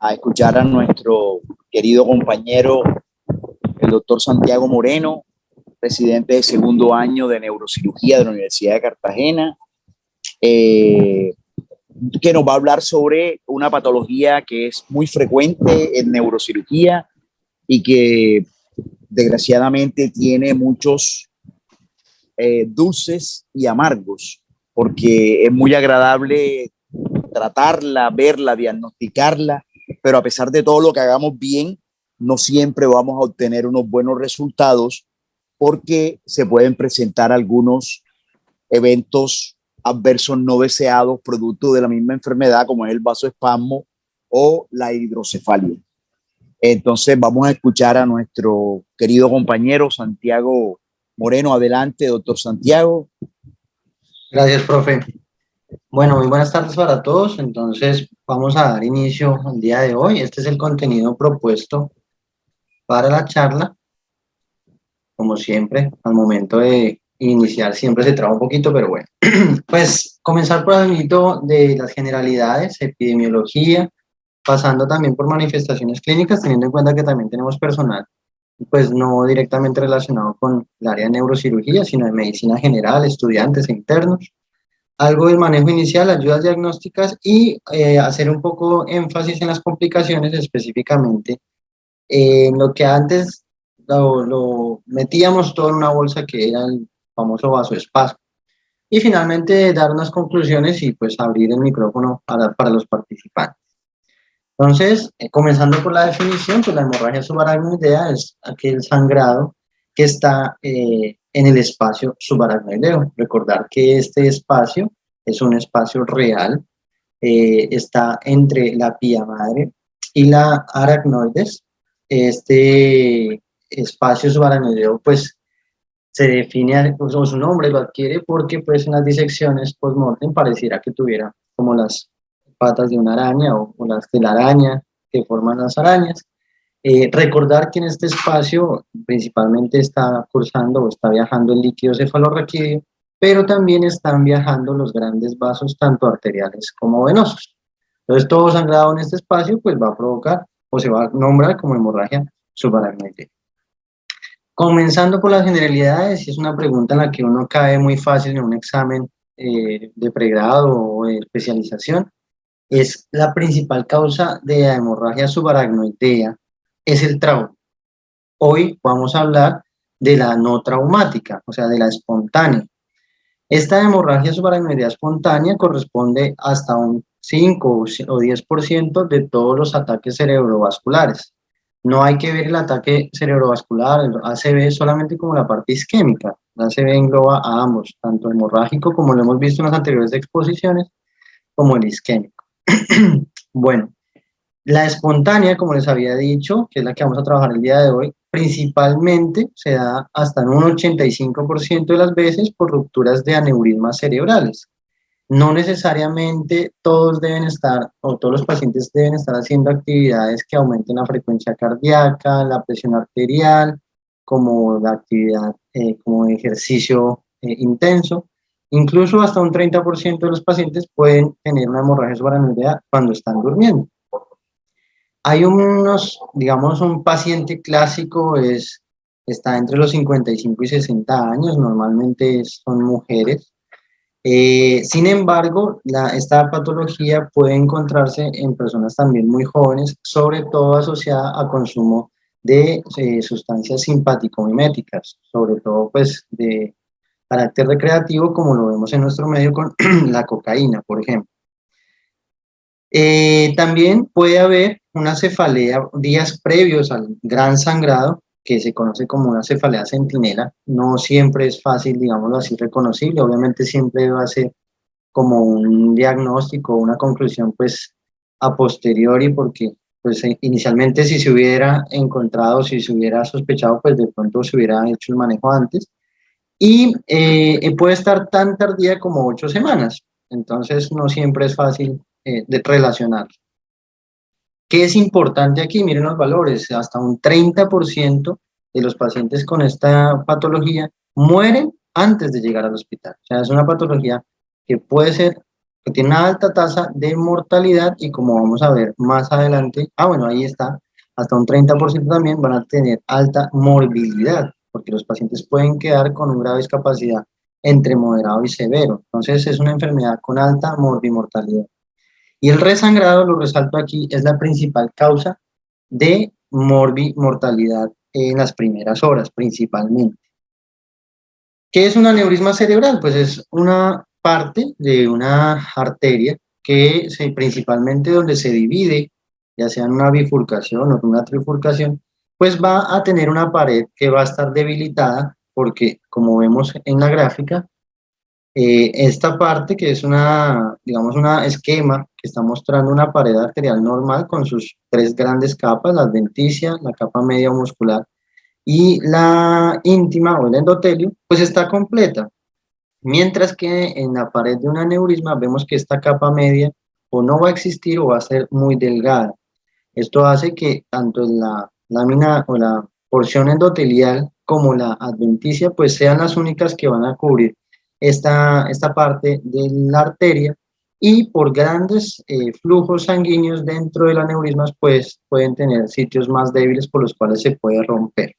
a escuchar a nuestro querido compañero, el doctor Santiago Moreno, presidente de segundo año de neurocirugía de la Universidad de Cartagena, eh, que nos va a hablar sobre una patología que es muy frecuente en neurocirugía y que desgraciadamente tiene muchos dulces y amargos, porque es muy agradable tratarla, verla, diagnosticarla, pero a pesar de todo lo que hagamos bien, no siempre vamos a obtener unos buenos resultados porque se pueden presentar algunos eventos adversos no deseados producto de la misma enfermedad, como es el vasoespasmo o la hidrocefalia. Entonces vamos a escuchar a nuestro querido compañero Santiago Moreno. Adelante, doctor Santiago. Gracias, profe. Bueno, muy buenas tardes para todos. Entonces, vamos a dar inicio al día de hoy. Este es el contenido propuesto para la charla. Como siempre, al momento de iniciar siempre se traba un poquito, pero bueno. Pues comenzar por el mito de las generalidades, epidemiología, pasando también por manifestaciones clínicas, teniendo en cuenta que también tenemos personal, pues no directamente relacionado con el área de neurocirugía, sino de medicina general, estudiantes e internos. Algo del manejo inicial, ayudas diagnósticas y hacer un poco énfasis en las complicaciones, específicamente en lo que antes lo metíamos todo en una bolsa que era el famoso vasoespasmo. Y finalmente dar unas conclusiones y pues abrir el micrófono para los participantes. Entonces, comenzando por la definición, pues la hemorragia subaracnoidea es aquel sangrado que está en el espacio subaracnoideo. Recordar que este espacio es un espacio real, está entre la pía madre y la aracnoides. Este espacio subaracnoideo, pues, se define, pues, su nombre lo adquiere porque, pues, en las disecciones post-mortem pareciera que tuviera como las patas de una araña o las de la araña que forman las arañas. Recordar que en este espacio principalmente está cursando o está viajando el líquido cefalorraquídeo, pero también están viajando los grandes vasos, tanto arteriales como venosos. Entonces, todo sangrado en este espacio pues va a provocar o se va a nombrar como hemorragia subaracnoidea. Comenzando por las generalidades, es una pregunta en la que uno cae muy fácil en un examen de pregrado o de especialización. Es la principal causa de la hemorragia subaracnoidea, es el trauma. Hoy vamos a hablar de la no traumática, o sea, de la espontánea. Esta hemorragia subaracnoidea espontánea corresponde hasta un 5 o 10% de todos los ataques cerebrovasculares. No hay que ver el ataque cerebrovascular, el ACV, solamente como la parte isquémica. El ACV engloba a ambos, tanto hemorrágico, como lo hemos visto en las anteriores exposiciones, como el isquémico. Bueno, la espontánea, como les había dicho, que es la que vamos a trabajar el día de hoy, principalmente se da hasta en un 85% de las veces por rupturas de aneurismas cerebrales. No necesariamente todos deben estar, o todos los pacientes deben estar haciendo actividades que aumenten la frecuencia cardíaca, la presión arterial, como la actividad, como ejercicio intenso. Incluso hasta un 30% de los pacientes pueden tener una hemorragia subaracnoidea cuando están durmiendo. Hay unos, digamos, un paciente clásico está entre los 55 y 60 años, normalmente son mujeres. Sin embargo, esta patología puede encontrarse en personas también muy jóvenes, sobre todo asociada a consumo de sustancias simpático-miméticas, sobre todo pues de carácter recreativo, como lo vemos en nuestro medio con la cocaína, por ejemplo. También puede haber una cefalea días previos al gran sangrado, que se conoce como una cefalea centinela. No siempre es fácil, digámoslo así, reconocible. Obviamente siempre va a ser como un diagnóstico, una conclusión pues a posteriori, porque pues inicialmente si se hubiera encontrado, si se hubiera sospechado, pues de pronto se hubiera hecho el manejo antes. Y puede estar tan tardía como 8 semanas. Entonces no siempre es fácil de relacionar. ¿Qué es importante aquí? Miren los valores, hasta un 30% de los pacientes con esta patología mueren antes de llegar al hospital. O sea, es una patología que puede ser que tiene una alta tasa de mortalidad y como vamos a ver más adelante, bueno, ahí está, hasta un 30% también van a tener alta morbilidad, porque los pacientes pueden quedar con una grave discapacidad entre moderado y severo. Entonces es una enfermedad con alta morbimortalidad. Y el resangrado, lo resalto aquí, es la principal causa de morbimortalidad en las primeras horas, principalmente. ¿Qué es un aneurisma cerebral? Pues es una parte de una arteria que principalmente donde se divide, ya sea en una bifurcación o en una trifurcación, pues va a tener una pared que va a estar debilitada porque, como vemos en la gráfica, esta parte que es una, digamos, una esquema que está mostrando una pared arterial normal con sus tres grandes capas, la adventicia, la capa media muscular y la íntima o el endotelio, pues está completa. Mientras que en la pared de un aneurisma vemos que esta capa media o no va a existir o va a ser muy delgada. Esto hace que tanto la lámina o la porción endotelial como la adventicia pues sean las únicas que van a cubrir esta parte de la arteria y por grandes flujos sanguíneos dentro del aneurisma pues pueden tener sitios más débiles por los cuales se puede romper.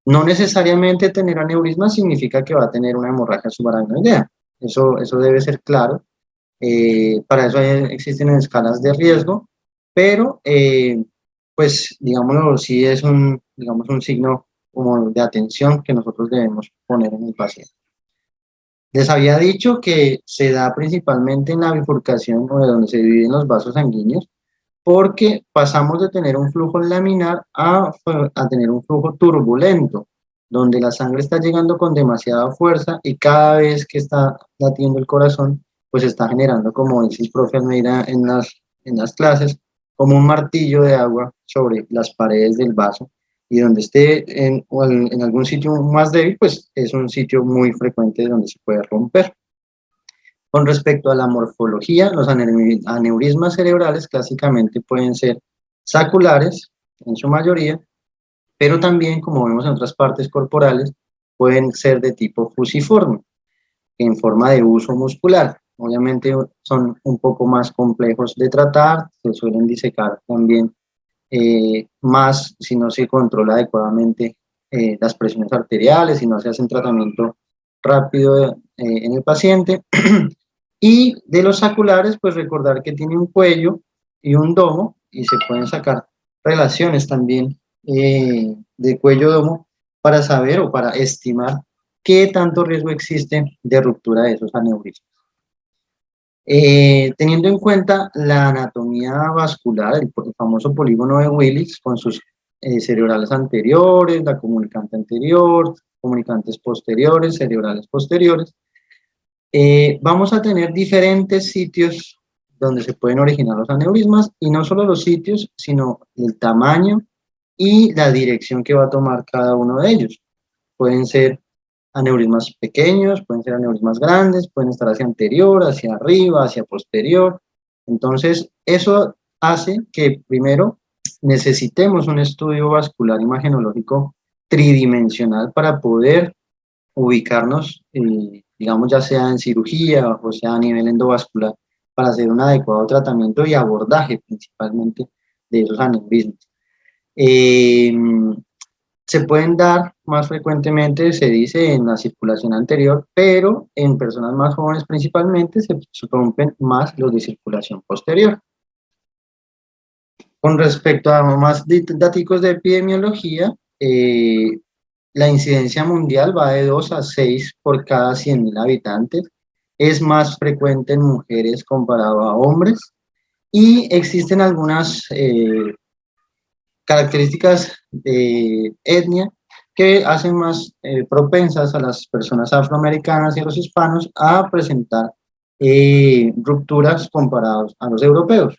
No necesariamente tener aneurisma significa que va a tener una hemorragia subaracnoidea. Eso debe ser claro. Para eso existen escalas de riesgo, pero pues digámoslo, sí es digamos, un signo como de atención que nosotros debemos poner en el paciente. Les había dicho que se da principalmente en la bifurcación o de donde se dividen los vasos sanguíneos, porque pasamos de tener un flujo laminar a tener un flujo turbulento, donde la sangre está llegando con demasiada fuerza y cada vez que está latiendo el corazón, pues está generando, como dice el profe Almeida en las clases, como un martillo de agua sobre las paredes del vaso y donde esté en algún sitio más débil, pues es un sitio muy frecuente donde se puede romper. Con respecto a la morfología, los aneurismas cerebrales clásicamente pueden ser saculares, en su mayoría, pero también, como vemos en otras partes corporales, pueden ser de tipo fusiforme, en forma de uso muscular. Obviamente son un poco más complejos de tratar, se suelen disecar también más si no se controla adecuadamente las presiones arteriales, si no se hace un tratamiento rápido en el paciente. Y de los saculares, pues recordar que tiene un cuello y un domo y se pueden sacar relaciones también de cuello-domo para saber o para estimar qué tanto riesgo existe de ruptura de esos aneurismas. Teniendo en cuenta la anatomía vascular, el famoso polígono de Willis, con sus cerebrales anteriores, la comunicante anterior, comunicantes posteriores, cerebrales posteriores, vamos a tener diferentes sitios donde se pueden originar los aneurismas, y no solo los sitios, sino el tamaño y la dirección que va a tomar cada uno de ellos. Pueden ser aneurismas pequeños, pueden ser aneurismas grandes, pueden estar hacia anterior, hacia arriba, hacia posterior. Entonces, eso hace que primero necesitemos un estudio vascular imagenológico tridimensional para poder ubicarnos, digamos, ya sea en cirugía o sea a nivel endovascular, para hacer un adecuado tratamiento y abordaje principalmente de esos aneurismas. Se pueden dar más frecuentemente, se dice, en la circulación anterior, pero en personas más jóvenes principalmente se rompen más los de circulación posterior. Con respecto a más datos de epidemiología, la incidencia mundial va de 2 a 6 por cada 100.000 habitantes. Es más frecuente en mujeres comparado a hombres. Y existen algunas características de etnia que hacen más propensas a las personas afroamericanas y a los hispanos a presentar rupturas comparados a los europeos.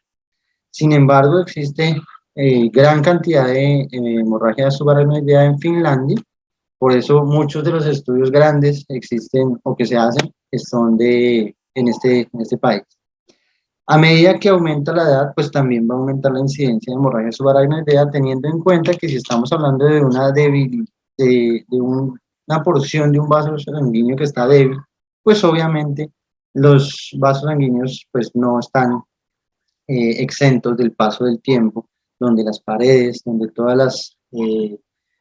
Sin embargo, existe gran cantidad de hemorragia subaracnoidea en Finlandia. Por eso muchos de los estudios grandes existen o que se hacen son en este país. A medida que aumenta la edad, pues también va a aumentar la incidencia de hemorragia subaracnoidea, teniendo en cuenta que si estamos hablando de una una porción de un vaso sanguíneo que está débil, pues obviamente Los vasos sanguíneos pues no están exentos del paso del tiempo, donde las paredes, donde todas las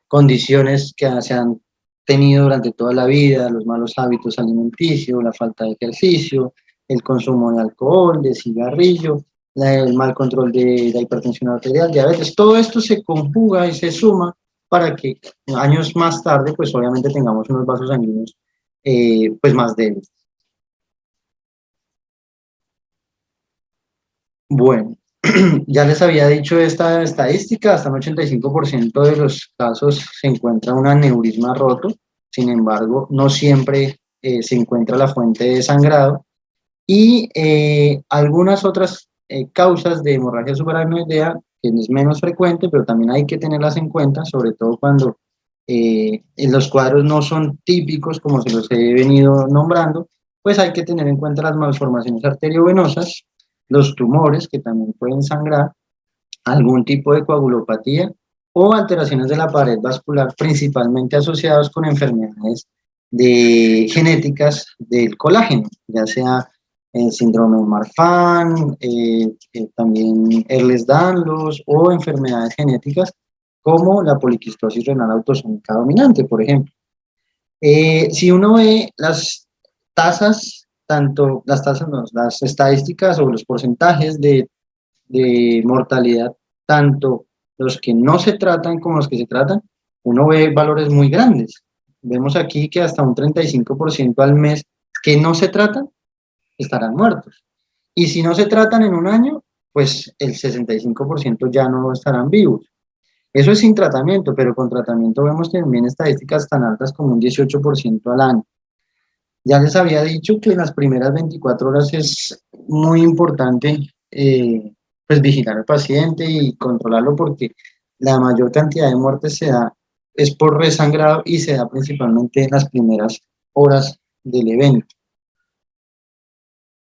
condiciones que se han tenido durante toda la vida, los malos hábitos alimenticios, la falta de ejercicio, el consumo de alcohol, de cigarrillo, el mal control de la hipertensión arterial, diabetes, todo esto se conjuga y se suma para que años más tarde, pues obviamente tengamos unos vasos sanguíneos pues más débiles. Bueno, ya les había dicho esta estadística, hasta un 85% de los casos se encuentra un aneurisma roto, sin embargo, no siempre se encuentra la fuente de sangrado y algunas otras causas de hemorragia subaracnoidea, que es menos frecuente, pero también hay que tenerlas en cuenta, sobre todo cuando los cuadros no son típicos como se los he venido nombrando, pues hay que tener en cuenta las malformaciones arteriovenosas, los tumores que también pueden sangrar, algún tipo de coagulopatía o alteraciones de la pared vascular, principalmente asociados con enfermedades genéticas del colágeno, ya sea el síndrome de Marfan, también Ehlers-Danlos o enfermedades genéticas como la poliquistosis renal autosómica dominante, por ejemplo. Si uno ve las tasas, tanto las tasas, no, las estadísticas o los porcentajes de mortalidad, tanto los que no se tratan como los que se tratan, uno ve valores muy grandes. Vemos aquí que hasta un 35% al mes que no se tratan estarán muertos. Y si no se tratan en un año, pues el 65% ya no estarán vivos. Eso es sin tratamiento, pero con tratamiento vemos también estadísticas tan altas como un 18% al año. Ya les había dicho que en las primeras 24 horas es muy importante pues vigilar al paciente y controlarlo porque la mayor cantidad de muertes se da es por resangrado y se da principalmente en las primeras horas del evento.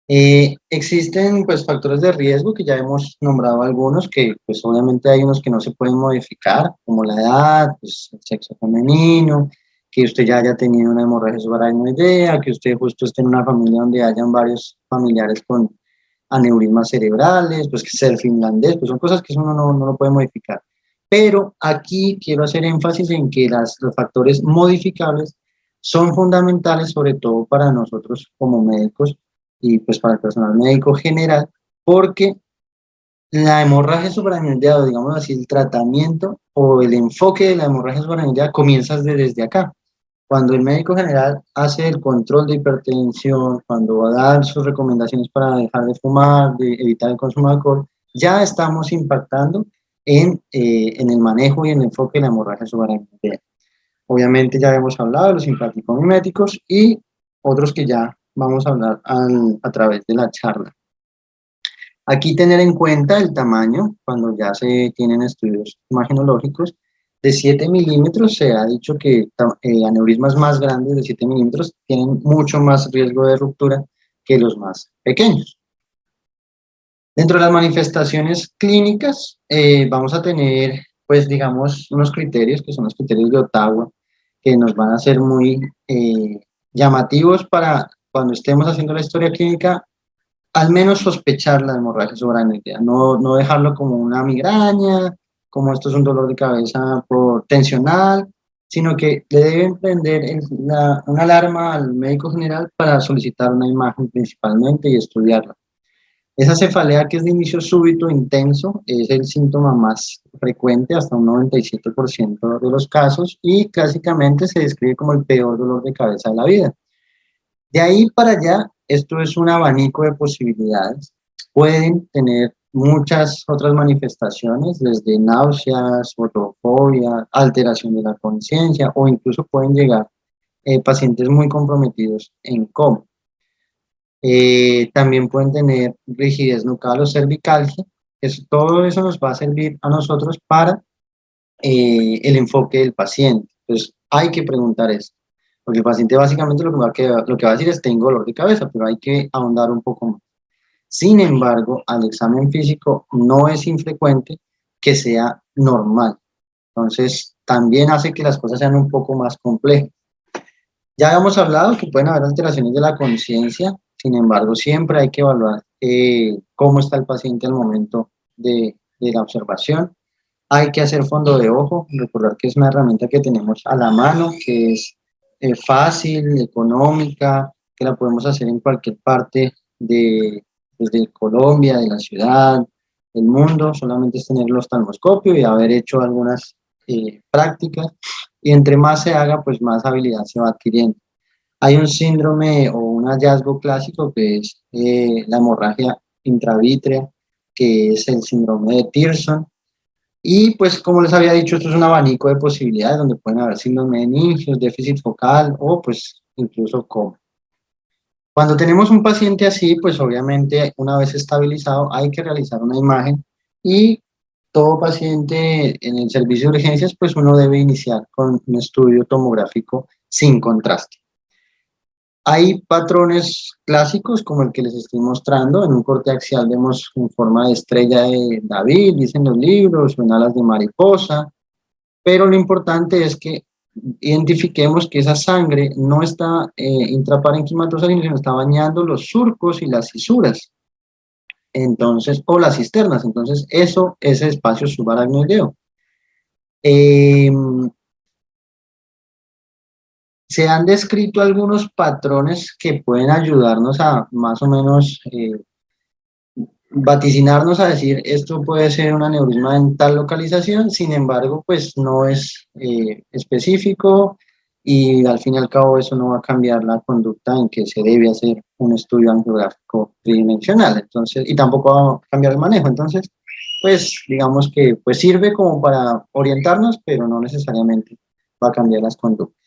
Existen pues factores de riesgo que ya hemos nombrado algunos, que pues obviamente hay unos que no se pueden modificar, como la edad, pues, el sexo femenino, que usted ya haya tenido una hemorragia subaracnoidea, que usted justo esté en una familia donde hayan varios familiares con aneurismas cerebrales, pues que sea el finlandés, pues son cosas que uno no lo puede modificar. Pero aquí quiero hacer énfasis en que los factores modificables son fundamentales, sobre todo para nosotros como médicos, y pues para el personal médico general, porque la hemorragia subaracnoidea, digamos así, el tratamiento o el enfoque de la hemorragia subaracnoidea comienza desde acá. Cuando el médico general hace el control de hipertensión, cuando va a dar sus recomendaciones para dejar de fumar, de evitar el consumo de alcohol, ya estamos impactando en el manejo y en el enfoque de la hemorragia subaracnoidea. Obviamente ya hemos hablado de los simpático-miméticos y otros que ya vamos a hablar a través de la charla. Aquí tener en cuenta el tamaño, cuando ya se tienen estudios imagenológicos, de 7 milímetros se ha dicho que aneurismas más grandes de 7 milímetros tienen mucho más riesgo de ruptura que los más pequeños. Dentro de las manifestaciones clínicas vamos a tener, pues digamos, unos criterios que son los criterios de Ottawa, que nos van a ser muy llamativos para cuando estemos haciendo la historia clínica, al menos sospechar la hemorragia subaracnoidea, no dejarlo como una migraña, como esto es un dolor de cabeza por tensional, sino que le deben prender una alarma al médico general para solicitar una imagen principalmente y estudiarla. Esa cefalea que es de inicio súbito intenso es el síntoma más frecuente, hasta un 97% de los casos, y clásicamente se describe como el peor dolor de cabeza de la vida. De ahí para allá, esto es un abanico de posibilidades. Pueden tener muchas otras manifestaciones, desde náuseas, fotofobia, alteración de la conciencia, o incluso pueden llegar pacientes muy comprometidos en coma. También pueden tener rigidez nucal o cervicalgia. Todo eso nos va a servir a nosotros para el enfoque del paciente. Entonces, hay que preguntar esto, porque el paciente básicamente lo que va a decir es tengo dolor de cabeza, pero hay que ahondar un poco más. Sin embargo, al examen físico no es infrecuente que sea normal. Entonces, también hace que las cosas sean un poco más complejas. Ya hemos hablado que pueden haber alteraciones de la conciencia, Sin embargo, siempre hay que evaluar cómo está el paciente al momento de la observación. Hay que hacer fondo de ojo, recordar que es una herramienta que tenemos a la mano, que es fácil, económica, que la podemos hacer en cualquier parte pues, de Colombia, de la ciudad, del mundo. Solamente es tener el oftalmoscopio y haber hecho algunas prácticas, y entre más se haga, pues más habilidad se va adquiriendo. Hay un síndrome o un hallazgo clásico que es la hemorragia intravítrea, que es el síndrome de Pearson. Y pues como les había dicho, esto es un abanico de posibilidades donde pueden haber signos meningios, déficit focal o pues incluso coma. Cuando tenemos un paciente así, pues obviamente una vez estabilizado hay que realizar una imagen, y todo paciente en el servicio de urgencias pues uno debe iniciar con un estudio tomográfico sin contraste. Hay patrones clásicos como el que les estoy mostrando. En un corte axial vemos en forma de estrella de David, dicen los libros, o en alas de mariposa, pero lo importante es que identifiquemos que esa sangre no está intraparenquimatosa, sino está bañando los surcos y las fisuras, entonces, o las cisternas. Entonces, eso es el espacio subaracnoideo. Se han descrito algunos patrones que pueden ayudarnos a más o menos vaticinarnos a decir esto puede ser un aneurisma en tal localización. Sin embargo, pues no es específico, y al fin y al cabo eso no va a cambiar la conducta en que se debe hacer un estudio angiográfico tridimensional, entonces, y tampoco va a cambiar el manejo. Entonces, pues digamos que pues sirve como para orientarnos, pero no necesariamente va a cambiar las conductas.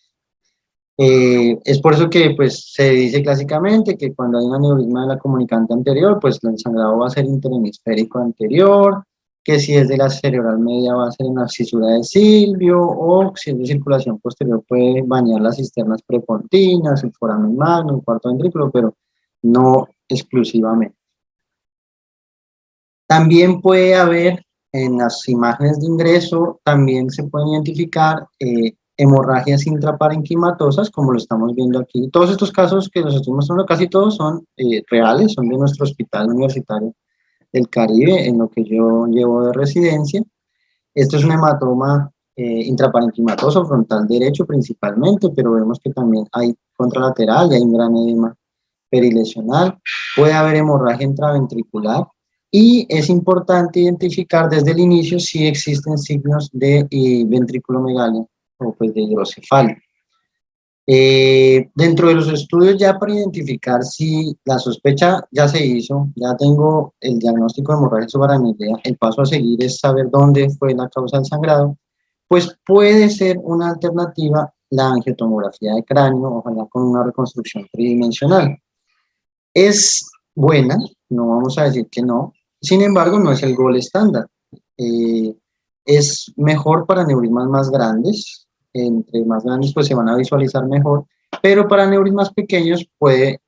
Es por eso que pues, se dice clásicamente que cuando hay un aneurisma de la comunicante anterior, pues el sangrado va a ser interhemisférico anterior, que si es de la cerebral media va a ser en la fisura de Silvio, o si es de circulación posterior puede bañar las cisternas prepontinas, el foramen magno, el cuarto ventrículo, pero no exclusivamente. También puede haber en las imágenes de ingreso, también se pueden identificar hemorragias intraparenquimatosas, como lo estamos viendo aquí. Todos estos casos que los estoy mostrando, casi todos son reales, son de nuestro hospital universitario del Caribe, en lo que yo llevo de residencia. Esto es un hematoma intraparenquimatoso frontal derecho principalmente, pero vemos que también hay contralateral y hay un gran edema perilesional. Puede haber hemorragia intraventricular, y es importante identificar desde el inicio si existen signos de ventriculomegalia o pues de hidrocefalia. Dentro de los estudios ya para identificar si la sospecha ya se hizo, ya tengo el diagnóstico de hemorragia subaracnoidea, el paso a seguir es saber dónde fue la causa del sangrado, pues puede ser una alternativa la angiotomografía de cráneo, ojalá con una reconstrucción tridimensional. Es buena, no vamos a decir que no, sin embargo no es el gol estándar. Es mejor para aneurismas más grandes, entre más grandes pues se van a visualizar mejor, pero para aneurismas pequeños puede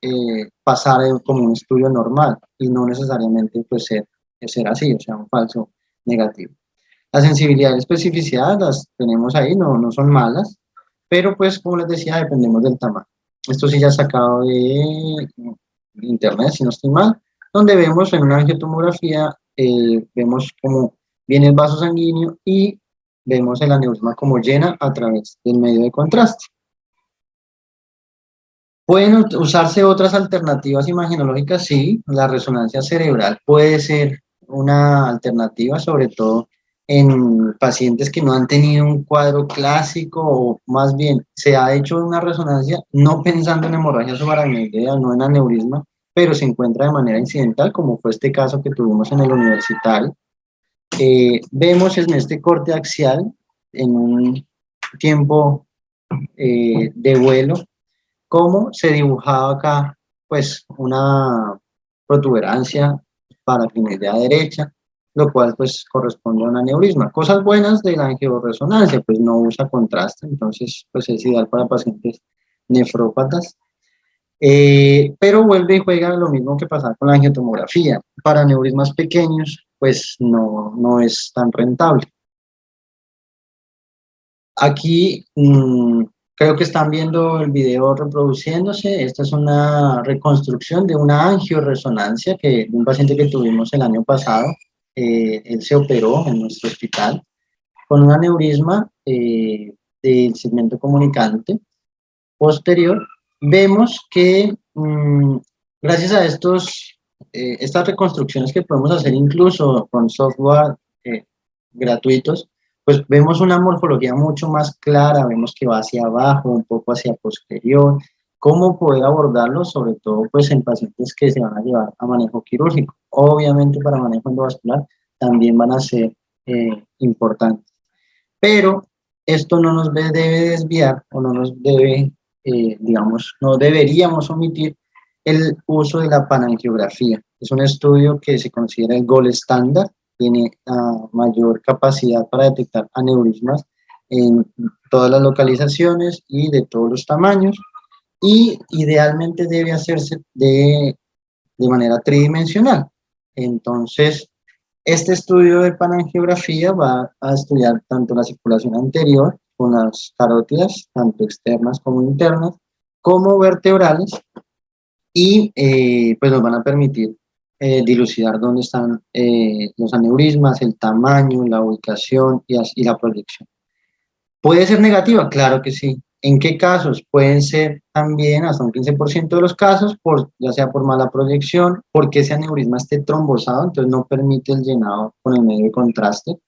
pasar como un estudio normal y no necesariamente pues ser así, o sea, un falso negativo. La sensibilidad y especificidad las tenemos ahí, no son malas, pero pues como les decía, dependemos del tamaño. Esto sí ya sacado de internet, si no estoy mal, donde vemos en una angiotomografía, vemos como viene el vaso sanguíneo y vemos el aneurisma como llena a través del medio de contraste. ¿Pueden usarse otras alternativas imagenológicas? Sí, la resonancia cerebral puede ser una alternativa, sobre todo en pacientes que no han tenido un cuadro clásico, o más bien se ha hecho una resonancia no pensando en hemorragia subaracnoidea, no en aneurisma, pero se encuentra de manera incidental, como fue este caso que tuvimos en el universitario. Vemos en este corte axial, en un tiempo de vuelo, cómo se dibujaba acá pues una protuberancia paracrinoidea derecha, lo cual pues corresponde a un aneurisma. Cosas buenas de la angioresonancia, pues no usa contraste, entonces pues es ideal para pacientes nefrópatas. Pero vuelve y juega lo mismo que pasa con la angiotomografía. Para aneurismas pequeños, pues no es tan rentable. Aquí Creo que están viendo el video reproduciéndose. Esta es una reconstrucción de una angioresonancia de un paciente que tuvimos el año pasado. Él se operó en nuestro hospital con un aneurisma del segmento comunicante posterior. Vemos que gracias a estas reconstrucciones que podemos hacer incluso con software gratuitos, pues vemos una morfología mucho más clara, vemos que va hacia abajo, un poco hacia posterior, cómo poder abordarlo, sobre todo pues en pacientes que se van a llevar a manejo quirúrgico. Obviamente para manejo endovascular también van a ser importantes. Pero esto no nos debe desviar o no nos debe, digamos, no deberíamos omitir el uso de la panangiografía. Es un estudio que se considera el gold estándar, tiene mayor capacidad para detectar aneurismas en todas las localizaciones y de todos los tamaños, y idealmente debe hacerse de manera tridimensional. Entonces, este estudio de panangiografía va a estudiar tanto la circulación anterior con las carótidas, tanto externas como internas, como vertebrales, y pues nos van a permitir dilucidar dónde están los aneurismas, el tamaño, la ubicación y la proyección. ¿Puede ser negativa? Claro que sí. ¿En qué casos? Pueden ser también hasta un 15% de los casos, ya sea por mala proyección, porque ese aneurisma esté trombosado, entonces no permite el llenado con el medio de contraste,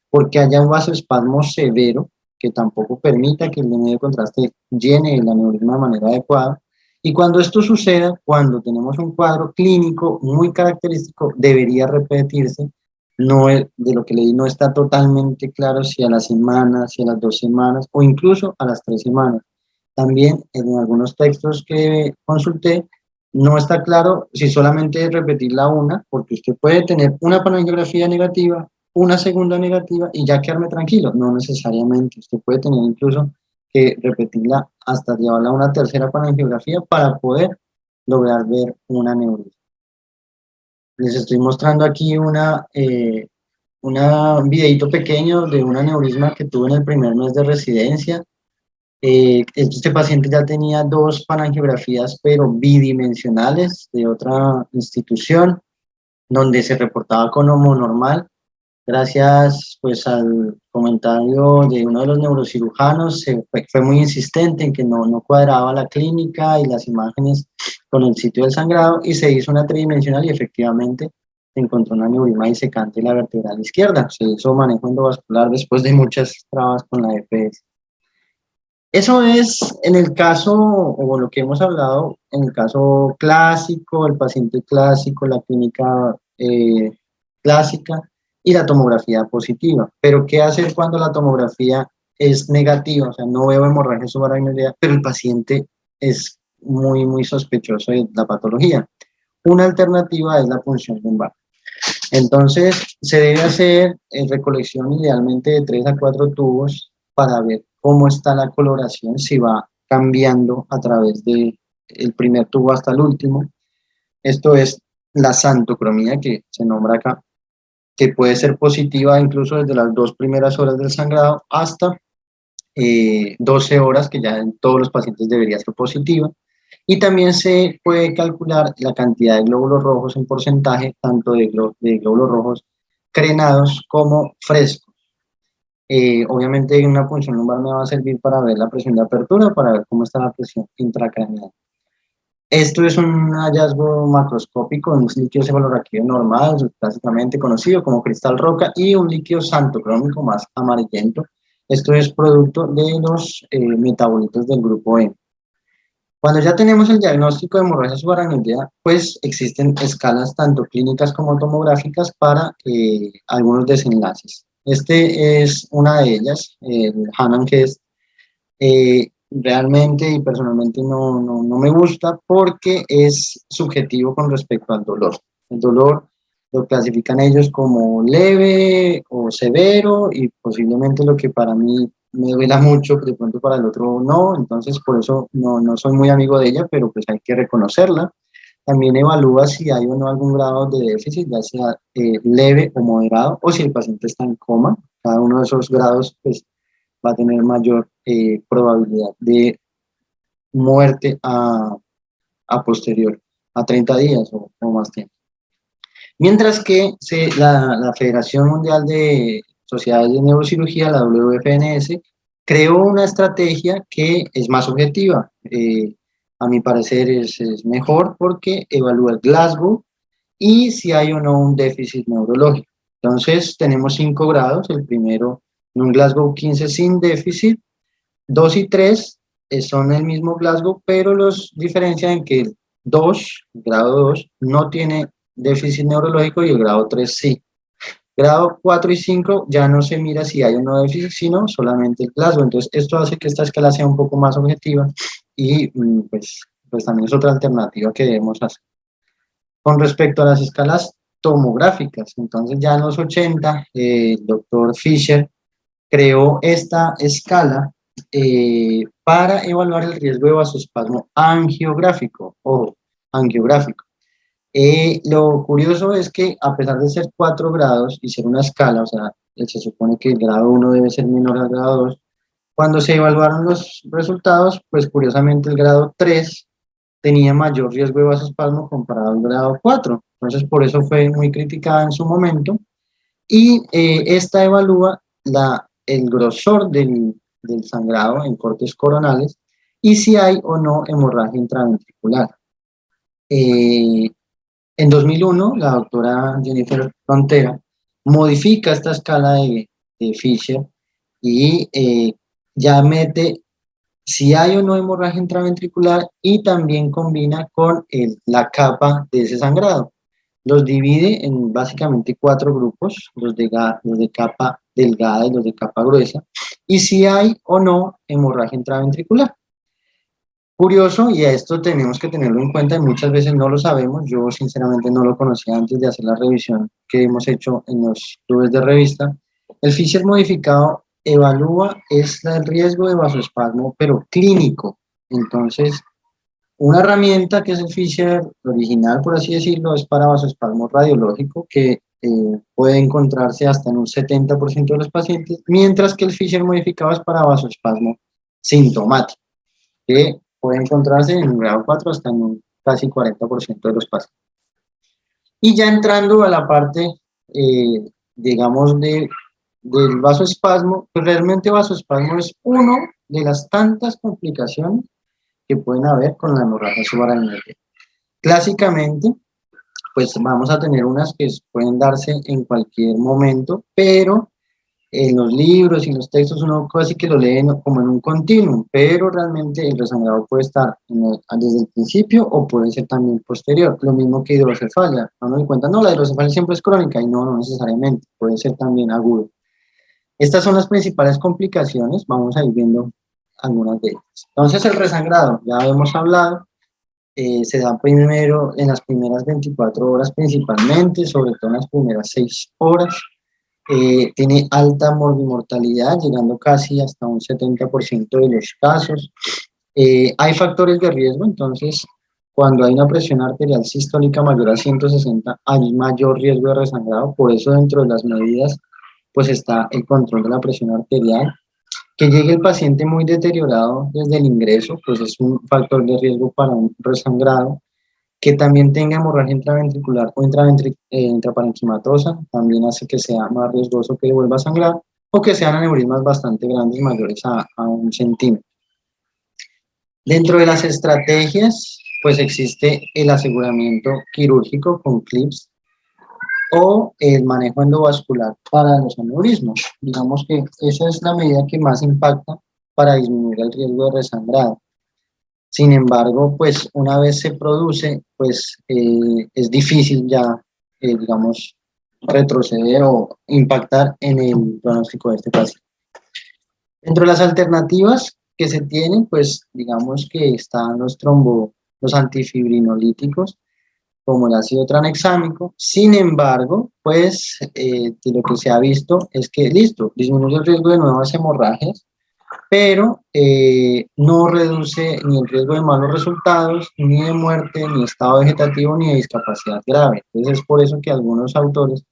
porque haya un vasoespasmo severo, que tampoco permita que el medio de contraste llene el aneurisma de manera adecuada. Y cuando esto suceda, cuando tenemos un cuadro clínico muy característico, debería repetirse. No es, de lo que leí no está totalmente claro si a la semana, si a las 2 semanas o incluso a las 3 semanas. También en algunos textos que consulté no está claro si solamente es repetirla una, porque usted puede tener una panangiografía negativa, una segunda negativa y ya quedarme tranquilo. No necesariamente, usted puede tener incluso que repetirla hasta llevarla a una tercera panangiografía para poder lograr ver una aneurisma. Les estoy mostrando aquí un videito pequeño de un aneurisma que tuve en el primer mes de residencia. Este paciente ya tenía 2 panangiografías, pero bidimensionales de otra institución, donde se reportaba con homonormal. Gracias pues al comentario de uno de los neurocirujanos, fue muy insistente en que no cuadraba la clínica y las imágenes con el sitio del sangrado, y se hizo una tridimensional y efectivamente se encontró una aneurisma disecante en la vertebral izquierda. Se hizo manejo endovascular después de muchas trabas con la EPS. Eso es en el caso, o lo que hemos hablado, en el caso clásico, el paciente clásico, la clínica clásica y la tomografía positiva. Pero ¿qué hacer cuando la tomografía es negativa? O sea, no veo hemorragia subaracnoidea, pero el paciente es muy sospechoso de la patología. Una alternativa es la punción lumbar. Entonces, se debe hacer recolección idealmente de 3 a 4 tubos para ver cómo está la coloración, si va cambiando a través del primer tubo hasta el último. Esto es la xantocromía, que se nombra acá, que puede ser positiva incluso desde las 2 primeras horas del sangrado hasta 12 horas, que ya en todos los pacientes debería ser positiva. Y también se puede calcular la cantidad de glóbulos rojos en porcentaje, tanto de glóbulos rojos crenados como frescos. Obviamente una punción lumbar me va a servir para ver la presión de apertura, para ver cómo está la presión intracraneal. Esto es un hallazgo macroscópico, un líquido cefalorraquídeo normal, clásicamente conocido como cristal roca, y un líquido xantocrómico más amarillento. Esto es producto de los metabolitos del grupo E. Cuando ya tenemos el diagnóstico de hemorragia subaracnoidea, pues existen escalas tanto clínicas como tomográficas para algunos desenlaces. Este es una de ellas, el Hanan Hest. Realmente y personalmente no me gusta porque es subjetivo con respecto al dolor. El dolor lo clasifican ellos como leve o severo, y posiblemente lo que para mí me duela mucho, de pronto para el otro no. Entonces por eso no soy muy amigo de ella, pero pues hay que reconocerla. También evalúa si hay o no algún grado de déficit, ya sea leve o moderado, o si el paciente está en coma. Cada uno de esos grados pues va a tener mayor probabilidad de muerte a posterior, a 30 días o más tiempo. Mientras que la Federación Mundial de Sociedades de Neurocirugía, la WFNS, creó una estrategia que es más objetiva. A mi parecer es mejor porque evalúa el Glasgow y si hay o no un déficit neurológico. Entonces, tenemos 5 grados. El primero, en un Glasgow 15 sin déficit. 2 y 3 son el mismo Glasgow, pero los diferencian en que el 2, el grado 2, no tiene déficit neurológico y el grado 3 sí. Grado 4 y 5 ya no se mira si hay o no déficit, sino solamente el Glasgow. Entonces, esto hace que esta escala sea un poco más objetiva y pues también es otra alternativa que debemos hacer. Con respecto a las escalas tomográficas, entonces ya en los 80, el doctor Fisher creó esta escala para evaluar el riesgo de vasoespasmo angiográfico o angiográfico. Lo curioso es que a pesar de ser 4 grados y ser una escala, o sea, se supone que el grado 1 debe ser menor al grado 2, cuando se evaluaron los resultados, pues curiosamente el grado 3 tenía mayor riesgo de vasoespasmo comparado al grado 4. Entonces, por eso fue muy criticada en su momento. Y esta evalúa el grosor del sangrado en cortes coronales y si hay o no hemorragia intraventricular. En 2001, la doctora Jennifer Frontera modifica esta escala de Fisher y ya mete si hay o no hemorragia intraventricular y también combina con la capa de ese sangrado. Los divide en básicamente 4 grupos, los de capa delgada y los de capa gruesa, y si hay o no hemorragia intraventricular. Curioso, y a esto tenemos que tenerlo en cuenta y muchas veces no lo sabemos. Yo sinceramente no lo conocía antes de hacer la revisión que hemos hecho en los clubes de revista. El Fisher modificado evalúa el riesgo de vasoespasmo, pero clínico. Entonces, una herramienta que es el Fisher original, por así decirlo, es para vasoespasmo radiológico, que puede encontrarse hasta en un 70% de los pacientes, mientras que el Fisher modificado es para vasoespasmo sintomático, que puede encontrarse en un grado 4 hasta en un casi 40% de los pacientes. Y ya entrando a la parte, digamos, del vasoespasmo, pues realmente vasoespasmo es uno de las tantas complicaciones que pueden haber con la hemorragia subaracnoidea. Clásicamente, pues vamos a tener unas que pueden darse en cualquier momento, pero en los libros y los textos uno casi que lo lee como en un continuum, pero realmente el resangrado puede estar desde el principio o puede ser también posterior, lo mismo que hidrocefalia. No nos cuenta, no, la hidrocefalia siempre es crónica y no necesariamente, puede ser también agudo. Estas son las principales complicaciones, vamos a ir viendo algunas de ellas. Entonces el resangrado, ya hemos hablado, se da primero en las primeras 24 horas principalmente, sobre todo en las primeras 6 horas. Tiene alta morbimortalidad, llegando casi hasta un 70% de los casos. Hay factores de riesgo, entonces cuando hay una presión arterial sistólica mayor a 160 hay mayor riesgo de resangrado, por eso dentro de las medidas pues está el control de la presión arterial. Que llegue el paciente muy deteriorado desde el ingreso, pues es un factor de riesgo para un resangrado. Que también tenga hemorragia intraventricular o intraparenquimatosa, también hace que sea más riesgoso que vuelva a sangrar, o que sean aneurismas bastante grandes, mayores a 1 centímetro. Dentro de las estrategias, pues existe el aseguramiento quirúrgico con clips, o el manejo endovascular para los aneurismos. Digamos que esa es la medida que más impacta para disminuir el riesgo de resangrado. Sin embargo, pues una vez se produce, pues es difícil ya, digamos, retroceder o impactar en el pronóstico de este paciente. Dentro de las alternativas que se tienen, pues digamos que están los antifibrinolíticos, como el ácido tranexámico. Sin embargo, pues lo que se ha visto es que, listo, disminuye el riesgo de nuevas hemorragias, pero no reduce ni el riesgo de malos resultados, ni de muerte, ni estado vegetativo, ni de discapacidad grave. Entonces es por eso que algunos autores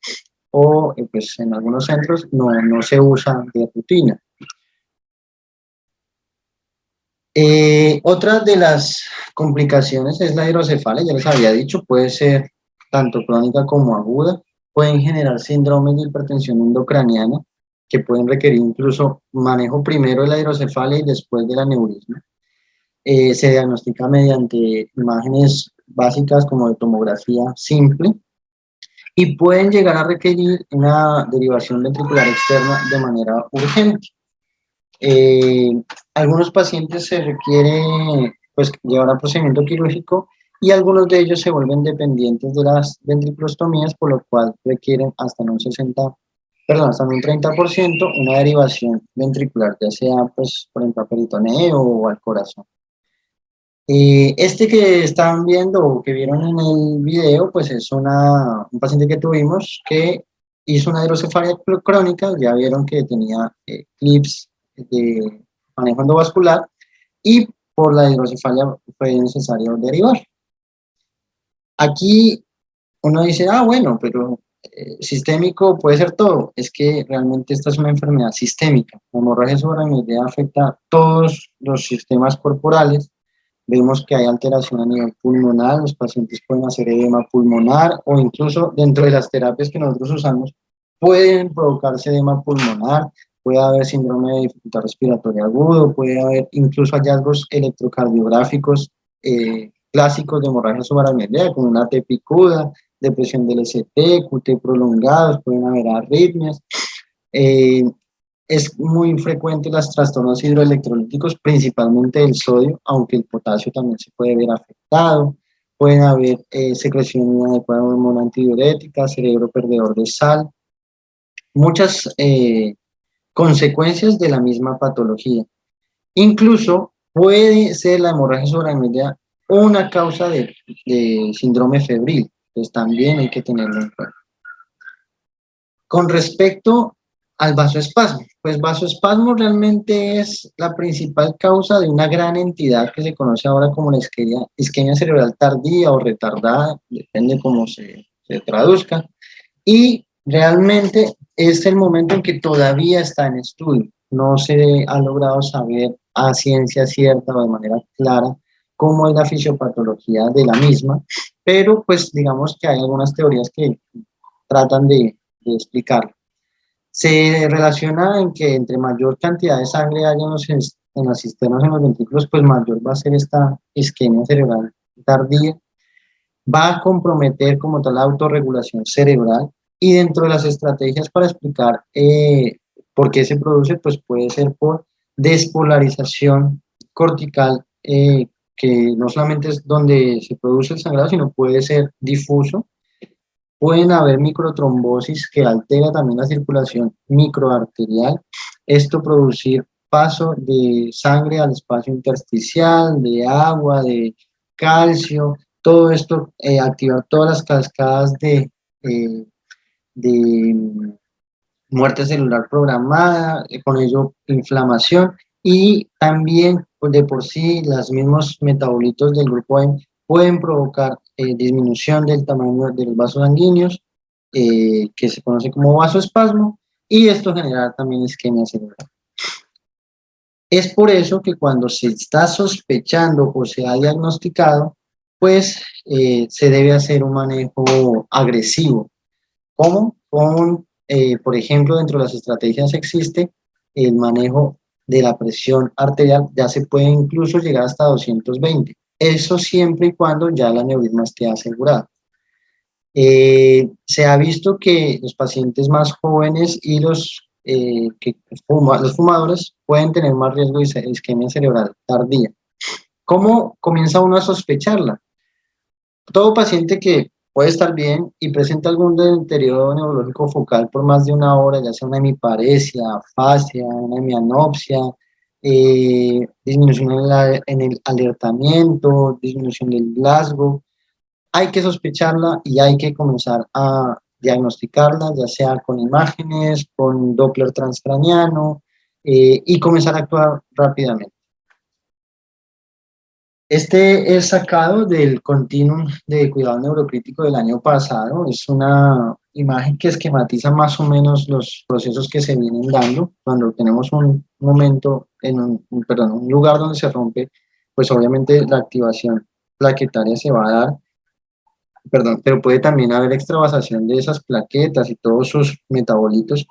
o pues en algunos centros no se usa de rutina. Otra de las complicaciones es la hidrocefalia, ya les había dicho, puede ser tanto crónica como aguda, pueden generar síndromes de hipertensión endocraniana, que pueden requerir incluso manejo primero de la hidrocefalia y después del aneurisma. Se diagnostica mediante imágenes básicas como de tomografía simple y pueden llegar a requerir una derivación ventricular externa de manera urgente. Algunos pacientes se requiere pues, llevar a procedimiento quirúrgico y algunos de ellos se vuelven dependientes de las ventriculostomías, por lo cual requieren hasta un 30% una derivación ventricular, ya sea pues, por ejemplo, a peritoneo o al corazón. Este que están viendo o que vieron en el video, pues es un paciente que tuvimos que hizo una hidrocefalia crónica, ya vieron que tenía clips de manejo endovascular y por la hidrocefalia fue necesario derivar. Aquí uno dice, bueno, pero sistémico puede ser todo. Es que realmente esta es una enfermedad sistémica. La hemorragia subaracnoidea afecta a todos los sistemas corporales. Vemos que hay alteración a nivel pulmonar, los pacientes pueden hacer edema pulmonar o incluso dentro de las terapias que nosotros usamos pueden provocarse edema pulmonar, puede haber síndrome de dificultad respiratoria agudo, puede haber incluso hallazgos electrocardiográficos clásicos de hemorragia subaracnoidea, como una T picuda, depresión del ST, QT prolongados, pueden haber arritmias. Es muy frecuente los trastornos hidroelectrolíticos, principalmente el sodio, aunque el potasio también se puede ver afectado. Pueden haber secreción inadecuada de hormona antidiurética, cerebro perdedor de sal. Muchas consecuencias de la misma patología. Incluso puede ser la hemorragia subaracnoidea una causa de síndrome febril. Entonces también hay que tenerlo en cuenta. Con respecto al vasoespasmo, pues vasoespasmo realmente es la principal causa de una gran entidad que se conoce ahora como la isquemia cerebral tardía o retardada, depende cómo se traduzca, y realmente es el momento en que todavía está en estudio, no se ha logrado saber a ciencia cierta o de manera clara cómo es la fisiopatología de la misma, pero pues digamos que hay algunas teorías que tratan de explicarlo. Se relaciona en que entre mayor cantidad de sangre haya en las cisternas, en los ventrículos, pues mayor va a ser esta isquemia cerebral tardía. Va a comprometer como tal la autorregulación cerebral y dentro de las estrategias para explicar por qué se produce, pues puede ser por despolarización cortical, que no solamente es donde se produce el sangrado, sino puede ser difuso. Pueden haber microtrombosis que altera también la circulación microarterial. Esto producir paso de sangre al espacio intersticial, de agua, de calcio, todo esto activar todas las cascadas de muerte celular programada, con ello inflamación y también de por sí los mismos metabolitos del grupo M pueden provocar disminución del tamaño de los vasos sanguíneos, que se conoce como vasoespasmo, y esto genera también isquemia cerebral. Es por eso que cuando se está sospechando o se ha diagnosticado, pues se debe hacer un manejo agresivo. ¿Cómo? Por ejemplo, dentro de las estrategias existe el manejo de la presión arterial, ya se puede incluso llegar hasta 220. Eso siempre y cuando ya el aneurisma esté asegurado. Se ha visto que los pacientes más jóvenes y los fumadores pueden tener más riesgo de isquemia cerebral tardía. ¿Cómo comienza uno a sospecharla? Todo paciente que puede estar bien y presenta algún deterioro neurológico focal por más de una hora, ya sea una hemiparesia, afasia, una hemianopsia, disminución en el alertamiento, disminución del Glasgow, hay que sospecharla y hay que comenzar a diagnosticarla, ya sea con imágenes, con Doppler transcraniano, y comenzar a actuar rápidamente. Este es sacado del Continuum de Cuidado Neurocrítico del año pasado. Es una imagen que esquematiza más o menos los procesos que se vienen dando cuando tenemos un momento, perdón, un lugar donde se rompe, pues obviamente la activación plaquetaria se va a dar, perdón, pero puede también haber extravasación de esas plaquetas y todos sus metabolitos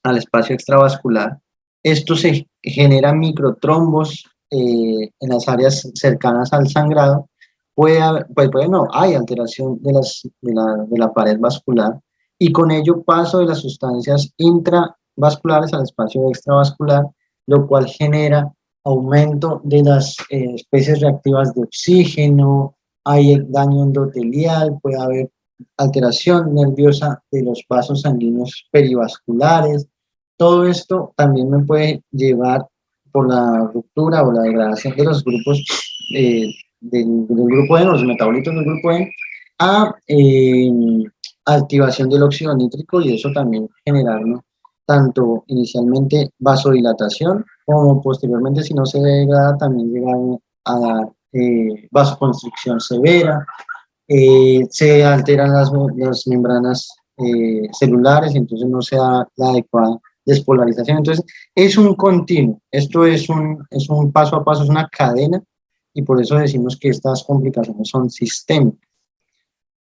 al espacio extravascular. Esto se genera microtrombos en las áreas cercanas al sangrado. Puede haber, pues no, hay alteración de la pared vascular y con ello paso de las sustancias intravasculares al espacio extravascular, lo cual genera aumento de las especies reactivas de oxígeno, hay daño endotelial, puede haber alteración nerviosa de los vasos sanguíneos perivasculares. Todo esto también me puede llevar por la ruptura o la degradación de los grupos del grupo N, los metabolitos del grupo N, a activación del óxido nítrico y eso también generar, ¿no?, tanto inicialmente vasodilatación como posteriormente, si no se degrada, también llegar a dar vasoconstricción severa, se alteran las membranas celulares, entonces no se da la adecuada despolarización. Entonces, es un continuo, esto es un paso a paso, es una cadena, y por eso decimos que estas complicaciones son sistémicas.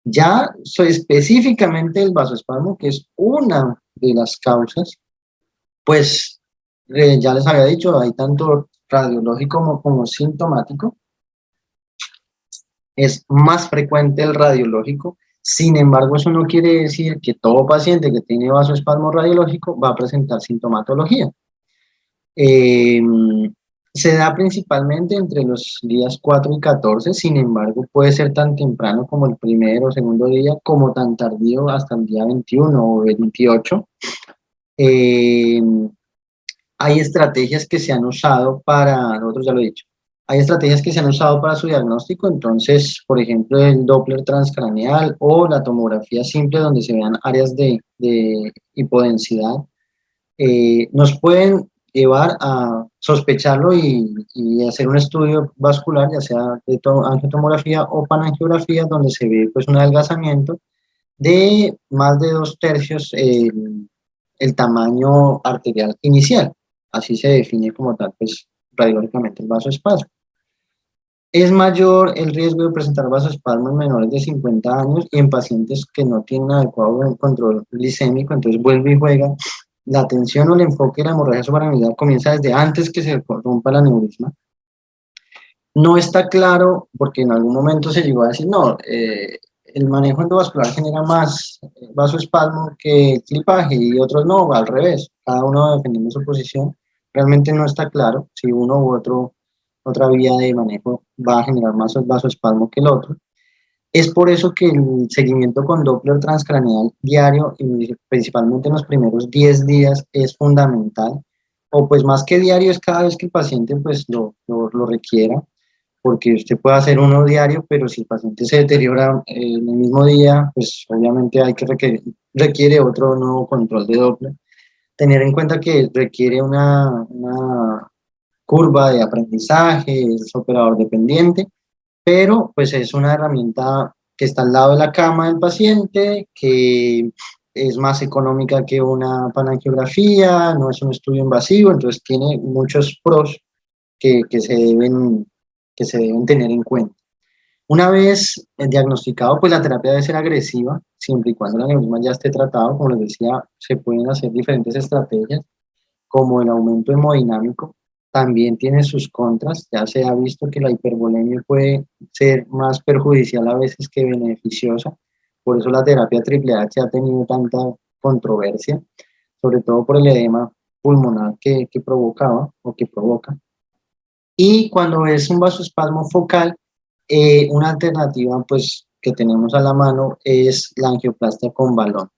Ya específicamente el vasoespasmo, que es una de las causas, pues ya les había dicho, hay tanto radiológico como sintomático. Es más frecuente el radiológico. Sin embargo, eso no quiere decir que todo paciente que tiene vasoespasmo radiológico va a presentar sintomatología. Eh, Se da principalmente entre los días 4 y 14, sin embargo, puede ser tan temprano como el primero o segundo día, como tan tardío hasta el día 21 o 28. Eh, Hay estrategias que se han usado para, nosotros ya lo he dicho, hay estrategias que se han usado para su diagnóstico, entonces, por ejemplo, el Doppler transcraneal o la tomografía simple donde se vean áreas de hipodensidad, nos pueden llevar a sospecharlo y hacer un estudio vascular, ya sea de angiotomografía o panangiografía, donde se ve pues un adelgazamiento de más de 2/3 el tamaño arterial inicial. Así se define como tal, pues, radiológicamente el vasoespasmo. Es mayor el riesgo de presentar vasoespasmo en menores de 50 años y en pacientes que no tienen adecuado control glicémico, entonces vuelve y juega. La atención o el enfoque de la hemorragia subaracnoidal comienza desde antes que se rompa el aneurisma. No está claro, porque en algún momento se llegó a decir, no, el manejo endovascular genera más vasoespasmo que el clipaje, y otros no, al revés, cada uno defendiendo su posición. Realmente no está claro si uno u otra vía de manejo va a generar más vasoespasmo que el otro. Es por eso que el seguimiento con Doppler transcraneal diario, y principalmente en los primeros 10 días, es fundamental, o pues más que diario es cada vez que el paciente pues lo requiera, porque usted puede hacer uno diario, pero si el paciente se deteriora en el mismo día, pues obviamente hay que requiere otro nuevo control de Doppler. Tener en cuenta que requiere una curva de aprendizaje, es operador dependiente, pero pues es una herramienta que está al lado de la cama del paciente, que es más económica que una panangiografía, no es un estudio invasivo, entonces tiene muchos pros que se deben tener en cuenta. Una vez diagnosticado, pues la terapia debe ser agresiva, siempre y cuando el aneurisma ya esté tratado. Como les decía, se pueden hacer diferentes estrategias, como el aumento hemodinámico. También tiene sus contras, ya se ha visto que la hipervolemia puede ser más perjudicial a veces que beneficiosa, por eso la terapia triple H ha tenido tanta controversia, sobre todo por el edema pulmonar que provocaba o que provoca. Y cuando es un vasoespasmo focal, una alternativa pues, que tenemos a la mano es la angioplastia con balón.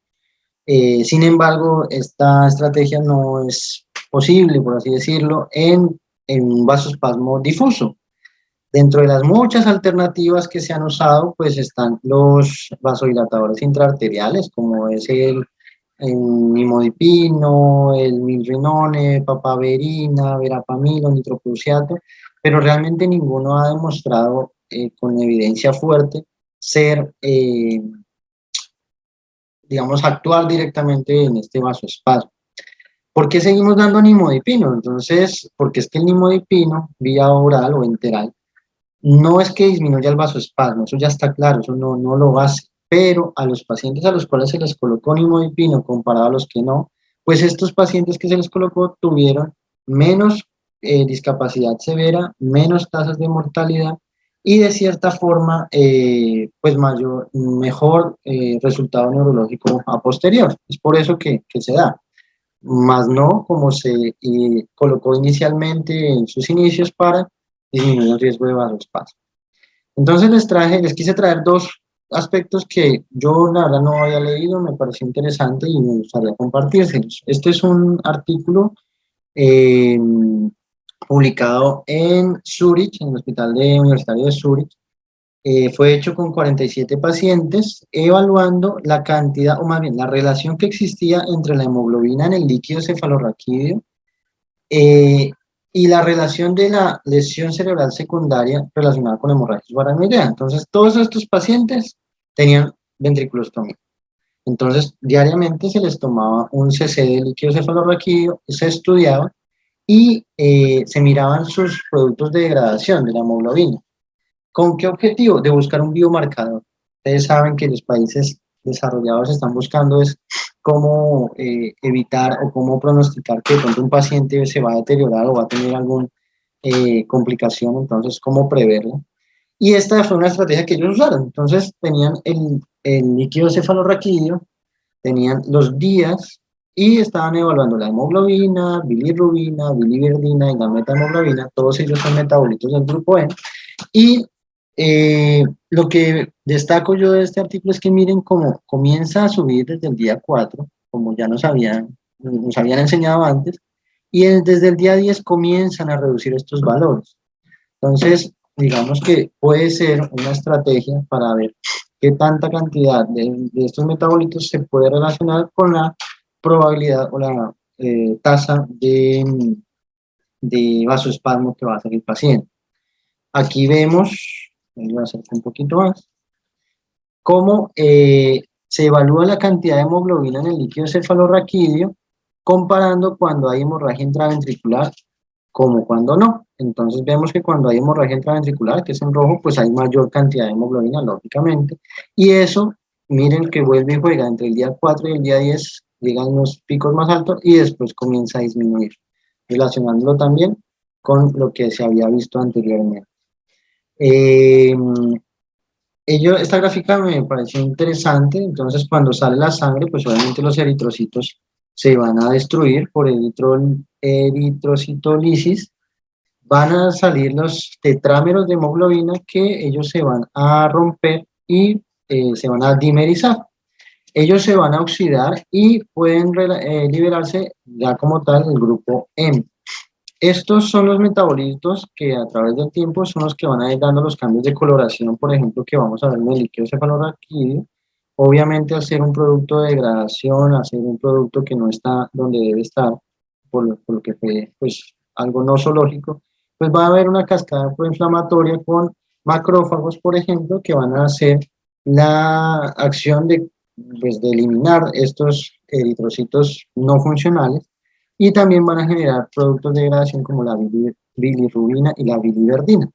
Sin embargo, esta estrategia no es posible, por así decirlo, en un vasoespasmo difuso. Dentro de las muchas alternativas que se han usado, pues están los vasodilatadores intraarteriales, como es el nimodipino, el milrinone, papaverina, verapamil o nitroprusiato, pero realmente ninguno ha demostrado con evidencia fuerte ser, digamos, actuar directamente en este vasoespasmo. ¿Por qué seguimos dando nimodipino? Entonces, porque es que el nimodipino, vía oral o enteral, no es que disminuya el vasoespasmo, eso ya está claro, eso no lo hace, pero a los pacientes a los cuales se les colocó nimodipino comparado a los que no, pues estos pacientes que se les colocó tuvieron menos discapacidad severa, menos tasas de mortalidad y de cierta forma, pues mejor resultado neurológico a posterior. Es por eso que se da, más no como se colocó inicialmente en sus inicios para disminuir el riesgo de vasoespasmo. Entonces les quise traer dos aspectos que yo la verdad no había leído, me pareció interesante y me gustaría compartírselos. Este es un artículo eh, publicado en Zurich, en el Hospital Universitario de Zurich. Fue hecho con 47 pacientes, evaluando la cantidad, o más bien la relación que existía entre la hemoglobina en el líquido cefalorraquídeo eh, y la relación de la lesión cerebral secundaria relacionada con hemorragia subaracnoidea. Entonces, todos estos pacientes tenían ventriculostomía. Entonces, diariamente se les tomaba un cc de líquido cefalorraquídeo, se estudiaba y se miraban sus productos de degradación de la hemoglobina. ¿Con qué objetivo? De buscar un biomarcador. Ustedes saben que los países desarrollados están buscando es cómo evitar o cómo pronosticar que de pronto un paciente se va a deteriorar o va a tener alguna complicación, entonces cómo preverlo. Y esta fue una estrategia que ellos usaron. Entonces tenían el líquido cefalorraquídeo, tenían los días y estaban evaluando la hemoglobina, bilirrubina, biliverdina y la metahemoglobina. Todos ellos son metabolitos del grupo E. Y lo que destaco yo de este artículo es que miren cómo comienza a subir desde el día 4, como ya nos habían enseñado antes, y desde el día 10 comienzan a reducir estos valores. Entonces, digamos que puede ser una estrategia para ver qué tanta cantidad de estos metabolitos se puede relacionar con la probabilidad o la tasa de vasoespasmo que va a hacer el paciente. Aquí vemos, voy a acercar un poquito más, cómo se evalúa la cantidad de hemoglobina en el líquido cefalorraquídeo comparando cuando hay hemorragia intraventricular como cuando no. Entonces vemos que cuando hay hemorragia intraventricular, que es en rojo, pues hay mayor cantidad de hemoglobina, lógicamente. Y eso, miren que vuelve y juega entre el día 4 y el día 10, llegan los picos más altos y después comienza a disminuir, relacionándolo también con lo que se había visto anteriormente. Eh, esta gráfica me pareció interesante, entonces cuando sale la sangre, pues obviamente los eritrocitos se van a destruir por eritrocitólisis, van a salir los tetrámeros de hemoglobina que ellos se van a romper y se van a dimerizar. Ellos se van a oxidar y pueden liberarse ya como tal el grupo M. Estos son los metabolitos que a través del tiempo son los que van a ir dando los cambios de coloración, por ejemplo, que vamos a ver en el líquido cefalorraquídeo. Obviamente, al ser un producto de degradación, al ser un producto que no está donde debe estar, por lo que fue pues, algo no zoológico, pues va a haber una cascada proinflamatoria con macrófagos, por ejemplo, que van a hacer la acción pues, de eliminar estos eritrocitos no funcionales y también van a generar productos de degradación como la bilirrubina y la biliverdina.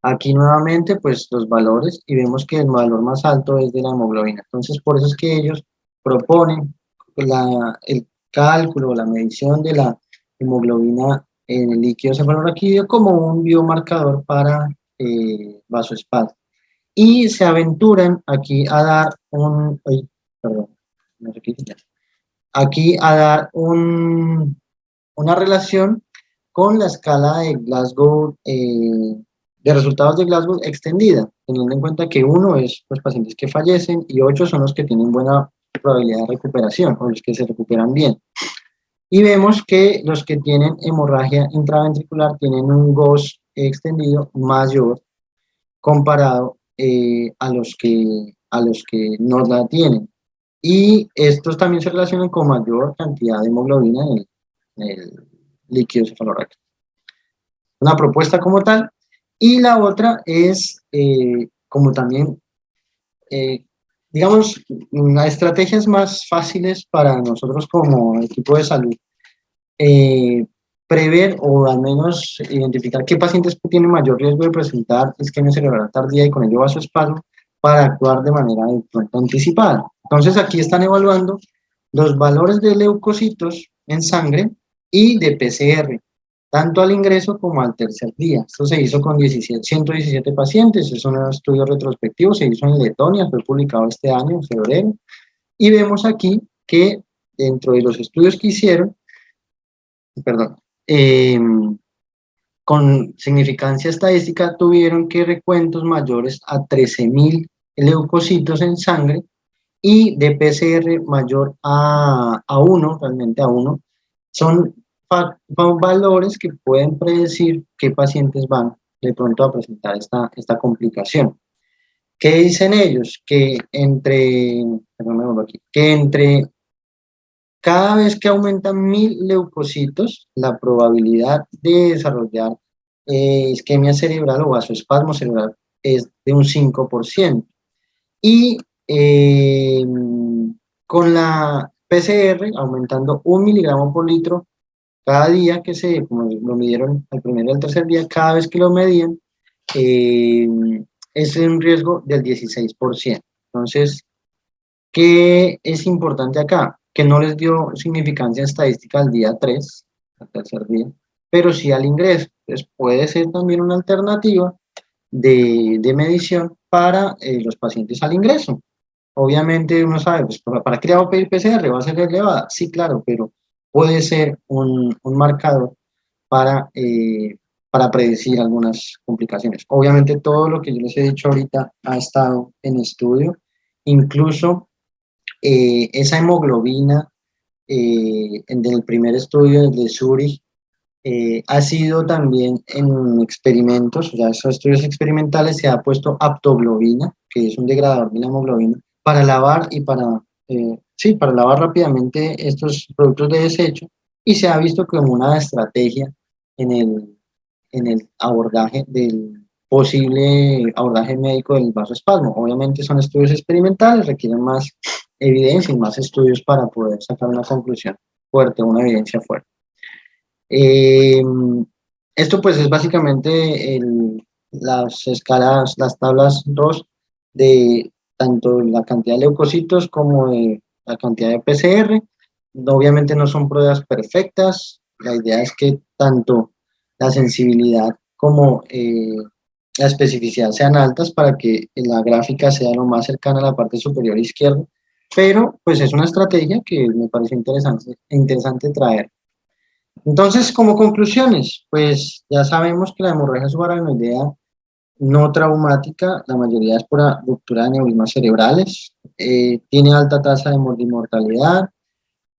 Aquí nuevamente, pues los valores, y vemos que el valor más alto es de la hemoglobina. Entonces, por eso es que ellos proponen el cálculo, la medición de la hemoglobina en el líquido cefalorraquídeo como un biomarcador para vasoespasmo. Y se aventuran aquí a dar perdón, no sé qué aquí a dar una relación con la escala de Glasgow, de resultados de Glasgow extendida, teniendo en cuenta que 1 es los pacientes que fallecen y 8 son los que tienen buena probabilidad de recuperación o los que se recuperan bien. Y vemos que los que tienen hemorragia intraventricular tienen un GOS extendido mayor comparado a los que no la tienen. Y estos también se relacionan con mayor cantidad de hemoglobina en el líquido cefalorraquídeo. Una propuesta como tal. Y la otra es, como también digamos, estrategias más fáciles para nosotros como equipo de salud, eh, prever o al menos identificar qué pacientes tienen mayor riesgo de presentar isquemia cerebral tardía y con ello vasoespasmo para actuar de manera de pronto anticipada. Entonces aquí están evaluando los valores de leucocitos en sangre y de PCR, tanto al ingreso como al tercer día. Esto se hizo con 117 pacientes, es un estudio retrospectivo, se hizo en Letonia, fue publicado este año, en febrero, y vemos aquí que dentro de los estudios que hicieron, perdón, eh, con significancia estadística tuvieron que recuentos mayores a 13.000 leucocitos en sangre y de PCR mayor a 1, realmente a 1, son valores que pueden predecir qué pacientes van de pronto a presentar esta complicación. ¿Qué dicen ellos? Que entre cada vez que aumentan 1.000 leucocitos, la probabilidad de desarrollar isquemia cerebral o vasoespasmo cerebral es de un 5%. Y con la PCR, aumentando 1 miligramo por litro cada día como lo midieron al primer y al tercer día, cada vez que lo medían, eh, es un riesgo del 16%. Entonces, ¿qué es importante acá? Que no les dio significancia estadística al día 3, al tercer día, pero sí al ingreso. Entonces puede ser también una alternativa de medición para los pacientes al ingreso. Obviamente uno sabe, pues, ¿para qué le va a pedir PCR? ¿Va a ser elevada? Sí, claro, pero puede ser un marcador para predecir algunas complicaciones. Obviamente todo lo que yo les he dicho ahorita ha estado en estudio, incluso esa hemoglobina del primer estudio de Zurich ha sido también en experimentos, ya esos estudios experimentales se ha puesto aptoglobina, que es un degradador de la hemoglobina, para lavar y para lavar rápidamente estos productos de desecho y se ha visto como una estrategia en el abordaje del posible abordaje médico del vasoespasmo. Obviamente son estudios experimentales, requieren más evidencia y más estudios para poder sacar una conclusión fuerte, una evidencia fuerte. Eh, Esto pues es básicamente las escalas, las tablas ROS de tanto la cantidad de leucocitos como de la cantidad de PCR. Obviamente no son pruebas perfectas, la idea es que tanto la sensibilidad como la especificidad sean altas para que la gráfica sea lo más cercana a la parte superior izquierda, pero pues es una estrategia que me parece interesante traer. Entonces, como conclusiones, pues ya sabemos que la hemorragia subaracnoidea no traumática, la mayoría es por ruptura de aneurismas cerebrales, tiene alta tasa de mortalidad,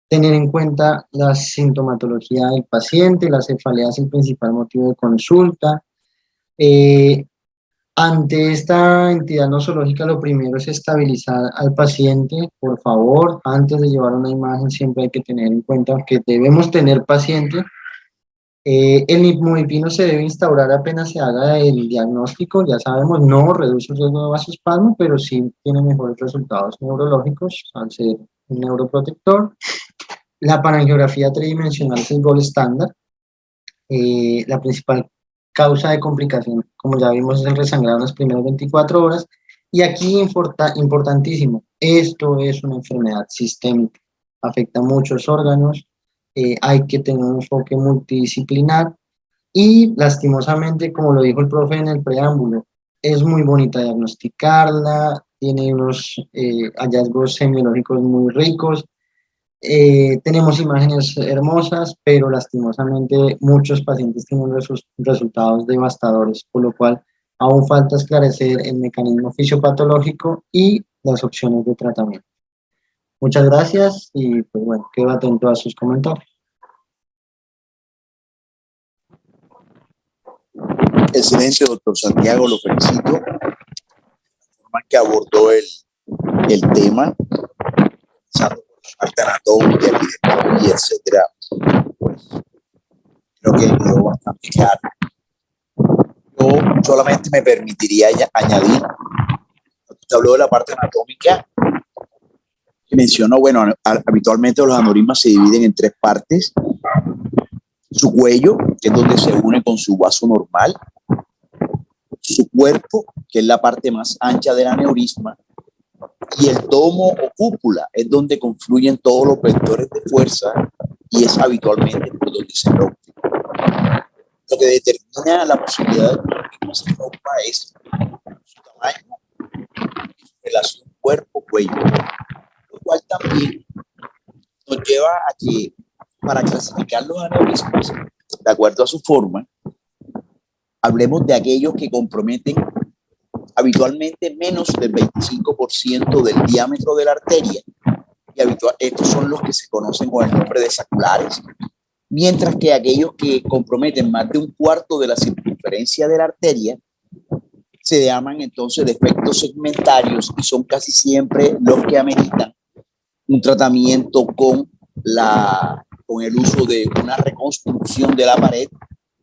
tener en cuenta la sintomatología del paciente, la cefalea es el principal motivo de consulta. Ante esta entidad nosológica, lo primero es estabilizar al paciente, por favor, antes de llevar una imagen siempre hay que tener en cuenta que debemos tener paciente. El nifmodipino se debe instaurar apenas se haga el diagnóstico, ya sabemos, no reduce el riesgo de vasoespasmo, pero sí tiene mejores resultados neurológicos al ser un neuroprotector. La parangiografía tridimensional es el gold estándar. La principal causa de complicación, como ya vimos, es el resangrado en las primeras 24 horas. Y aquí importantísimo, esto es una enfermedad sistémica, afecta a muchos órganos, hay que tener un enfoque multidisciplinar y lastimosamente, como lo dijo el profe en el preámbulo, es muy bonita diagnosticarla, tiene unos hallazgos semiológicos muy ricos, tenemos imágenes hermosas, pero lastimosamente muchos pacientes tienen resultados devastadores, por lo cual aún falta esclarecer el mecanismo fisiopatológico y las opciones de tratamiento. Muchas gracias y pues bueno, quedo atento a sus comentarios. Excelente, doctor Santiago, lo felicito. La forma en que abordó el tema, pensando por la parte anatómica, epidemiología, etcétera, pues creo que quedó bastante claro. Yo solamente me permitiría añadir, usted habló de la parte anatómica, Menciono, bueno, habitualmente los aneurismas se dividen en tres partes. Su cuello, que es donde se une con su vaso normal. Su cuerpo, que es la parte más ancha del aneurisma. Y el domo o cúpula es donde confluyen todos los vectores de fuerza y es habitualmente por donde se rompe. Lo que determina la posibilidad de que el aneurisma se rompa es su tamaño y su relación cuerpo-cuello, lo cual también nos lleva a que para clasificar los aneurismas de acuerdo a su forma, hablemos de aquellos que comprometen habitualmente menos del 25% del diámetro de la arteria, y estos son los que se conocen con el nombre de saculares, mientras que aquellos que comprometen más de un cuarto de la circunferencia de la arteria se llaman entonces defectos segmentarios y son casi siempre los que ameritan un tratamiento con el uso de una reconstrucción de la pared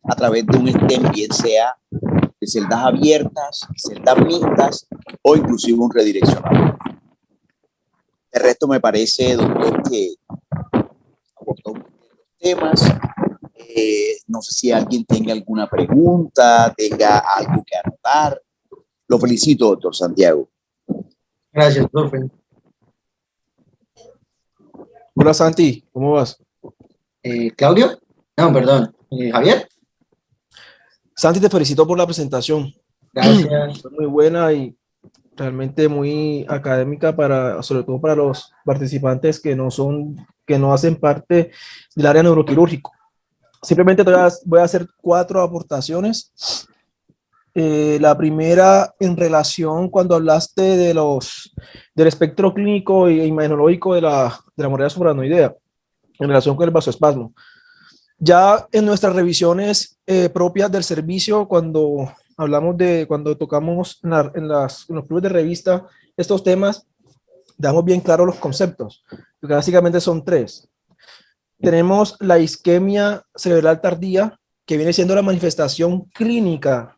a través de un stent, bien sea de celdas abiertas, celdas mixtas o inclusive un redireccionador. El resto me parece, doctor, que abordó los temas. No sé si alguien tenga alguna pregunta, tenga algo que anotar. Lo felicito, doctor Santiago. Gracias, profe. Hola Santi, ¿cómo vas? ¿Claudio? No, perdón. ¿Javier? Santi, te felicito por la presentación. Gracias. Fue muy buena y realmente muy académica sobre todo para los participantes que no hacen parte del área neuroquirúrgico. Simplemente voy a hacer 4 aportaciones. La primera, en relación cuando hablaste del espectro clínico e imagenológico de la hemorragia supraranoidea, en relación con el vasoespasmo. Ya en nuestras revisiones propias del servicio, cuando tocamos en los clubes de revista estos temas, damos bien claro los conceptos, que básicamente son 3. Tenemos la isquemia cerebral tardía, que viene siendo la manifestación clínica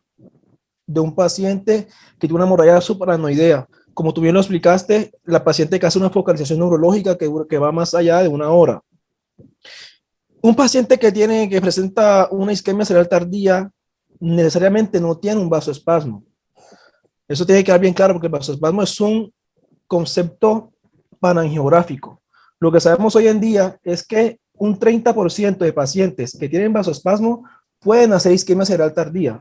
de un paciente que tiene una hemorragia supraranoidea. Como tú bien lo explicaste, la paciente que hace una focalización neurológica que va más allá de 1 hora. Un paciente que presenta una isquemia cerebral tardía necesariamente no tiene un vasoespasmo. Eso tiene que quedar bien claro porque el vasoespasmo es un concepto panangiográfico. Lo que sabemos hoy en día es que un 30% de pacientes que tienen vasoespasmo pueden hacer isquemia cerebral tardía.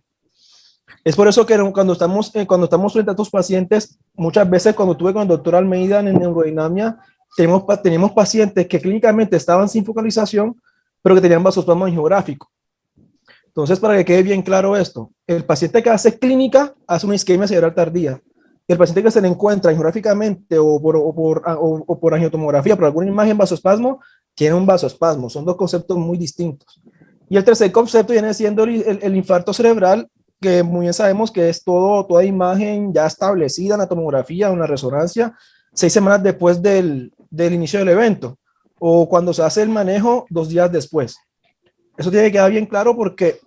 Es por eso que cuando estamos frente a estos pacientes, muchas veces cuando estuve con el doctor Almeida en neurodinamia, tenemos pacientes que clínicamente estaban sin focalización, pero que tenían vasoespasmo angiográfico. Entonces, para que quede bien claro esto, el paciente que hace clínica hace una isquemia cerebral tardía. El paciente que se le encuentra angiográficamente o por angiotomografía, por alguna imagen vasoespasmo, tiene un vasoespasmo. Son 2 conceptos muy distintos. Y el tercer concepto viene siendo el infarto cerebral, que muy bien sabemos que es toda imagen ya establecida en la tomografía o en la resonancia 6 semanas después del inicio del evento, o cuando se hace el manejo 2 días después. Eso tiene que quedar bien claro porque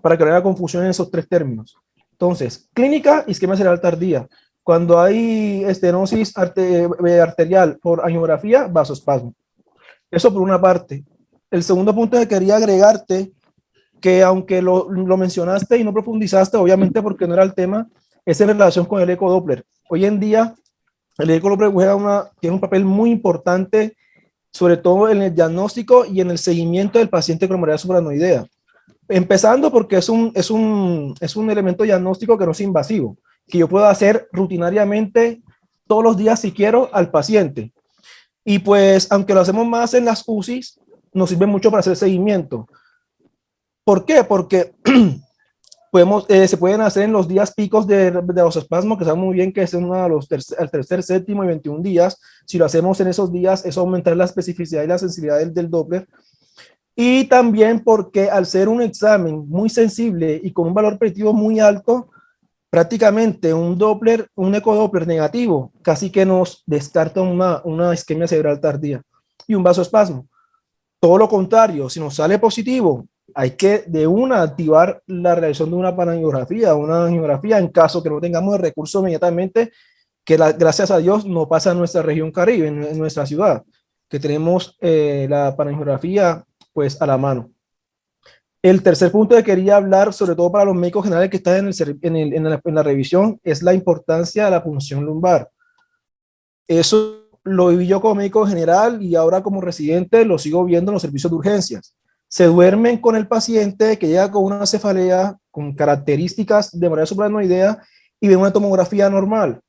para que no haya confusión en esos 3 términos. Entonces, clínica, isquemia cerebral tardía. Cuando hay estenosis arterial por angiografía, vasoespasmo. Eso por una parte. El segundo punto que quería agregarte, que aunque lo mencionaste y no profundizaste, obviamente porque no era el tema, es en relación con el ecodoppler. Hoy en día, el ecodoppler tiene un papel muy importante, sobre todo en el diagnóstico y en el seguimiento del paciente con hemorragia supraranoidea. Empezando porque es un elemento diagnóstico que no es invasivo, que yo puedo hacer rutinariamente todos los días si quiero al paciente. Y pues, aunque lo hacemos más en las UCIs, nos sirve mucho para hacer seguimiento. ¿Por qué? Porque se pueden hacer en los días picos de vasoespasmo, que sabemos muy bien que es uno de los el tercer, séptimo y 21 días. Si lo hacemos en esos días, eso aumentar la especificidad y la sensibilidad del Doppler. Y también porque al ser un examen muy sensible y con un valor predictivo muy alto, prácticamente un ecodoppler negativo casi que nos descarta una isquemia cerebral tardía y un vasoespasmo. Todo lo contrario, si nos sale positivo, hay que de activar la realización de una panangiografía en caso que no tengamos el recurso inmediatamente que gracias a Dios no pasa en nuestra región Caribe, en nuestra ciudad, que tenemos la panangiografía pues a la mano. El tercer punto que quería hablar, sobre todo para los médicos generales que están en la revisión, es la importancia de la punción lumbar. Eso lo viví yo como médico general y ahora como residente lo sigo viendo en los servicios de urgencias. Se duermen con el paciente que llega con una cefalea con características de hemorragia supraranoidea y ven una tomografía normal.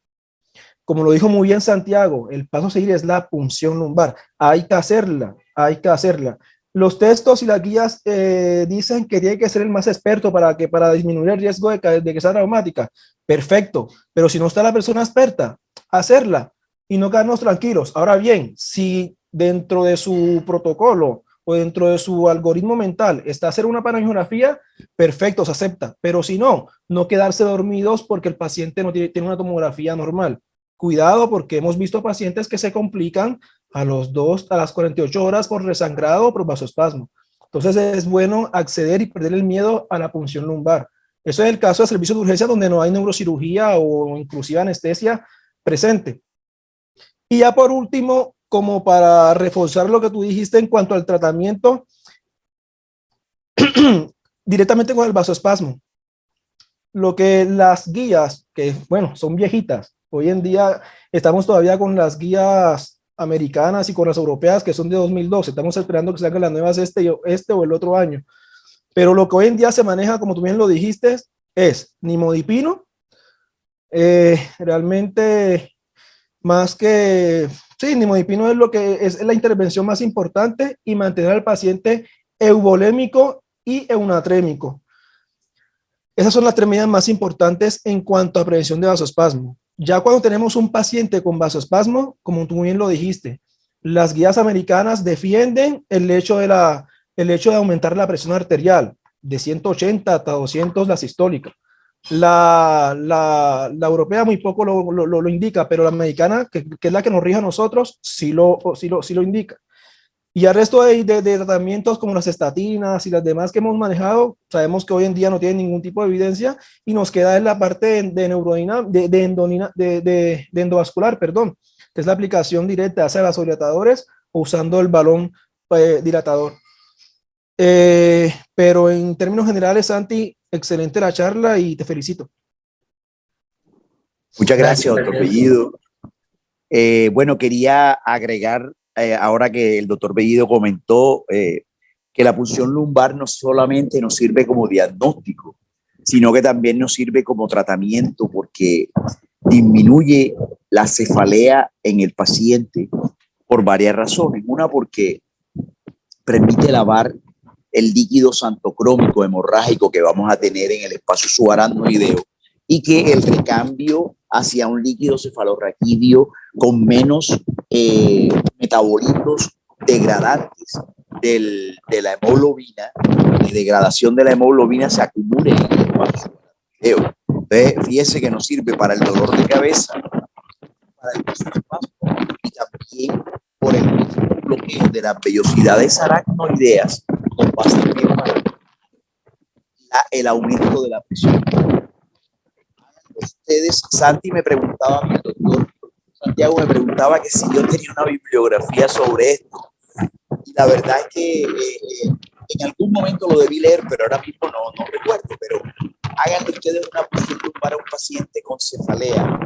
Como lo dijo muy bien Santiago, el paso a seguir es la punción lumbar. Hay que hacerla, hay que hacerla. Los textos y las guías dicen que tiene que ser el más experto para disminuir el riesgo de que sea traumática. Perfecto, pero si no está la persona experta, hacerla y no quedarnos tranquilos. Ahora bien, si dentro de su protocolo o dentro de su algoritmo mental está hacer una panangiografía, perfecto, se acepta. Pero si no, no quedarse dormidos porque el paciente no tiene una tomografía normal. Cuidado, porque hemos visto pacientes que se complican a las 48 horas por resangrado o por vasoespasmo. Entonces es bueno acceder y perder el miedo a la punción lumbar. Eso es el caso de servicios de urgencia donde no hay neurocirugía o inclusive anestesia presente. Y ya por último, como para reforzar lo que tú dijiste en cuanto al tratamiento, directamente con el vasoespasmo. Lo que las guías, que bueno, son viejitas, hoy en día estamos todavía con las guías americanas y con las europeas que son de 2012, estamos esperando que salgan las nuevas este o el otro año. Pero lo que hoy en día se maneja, como tú bien lo dijiste, es nimodipino, realmente más que, sí, nimodipino es lo que es la intervención más importante y mantener al paciente euvolémico y eunatrémico. Esas son las tres medidas más importantes en cuanto a prevención de vasoespasmo. Ya cuando tenemos un paciente con vasoespasmo, como tú bien lo dijiste, las guías americanas defienden el hecho de aumentar la presión arterial de 180 hasta 200 la sistólica. La europea muy poco lo indica, pero la americana, que es la que nos rige a nosotros, sí lo indica. Y al resto de tratamientos como las estatinas y las demás que hemos manejado, sabemos que hoy en día no tienen ningún tipo de evidencia y nos queda en la parte de endovascular, perdón, que es la aplicación directa hacia vasodilatadores o usando el balón dilatador. Pero en términos generales, Santi, excelente la charla y te felicito. Muchas gracias, doctor Bellido. Bueno, quería agregar, ahora que el doctor Bellido comentó que la punción lumbar no solamente nos sirve como diagnóstico, sino que también nos sirve como tratamiento porque disminuye la cefalea en el paciente por varias razones. Una, porque permite lavar el líquido santocrómico hemorrágico que vamos a tener en el espacio subaracnoideo y que el recambio hacia un líquido cefalorraquídeo con menos metabolitos degradantes de la hemoglobina y degradación de la hemoglobina se acumule en el espacio subaracnoideo. Entonces, fíjese que nos sirve para el dolor de cabeza, para el vasoespasmo y también por el mismo bloqueo de las vellosidades aracnoideas con base para el aumento de la presión. Ustedes, Santi me preguntaba, mi doctor Santiago me preguntaba que si yo tenía una bibliografía sobre esto. Y la verdad es que en algún momento lo debí leer, pero ahora mismo no recuerdo. Pero háganle ustedes una punción para un paciente con cefalea,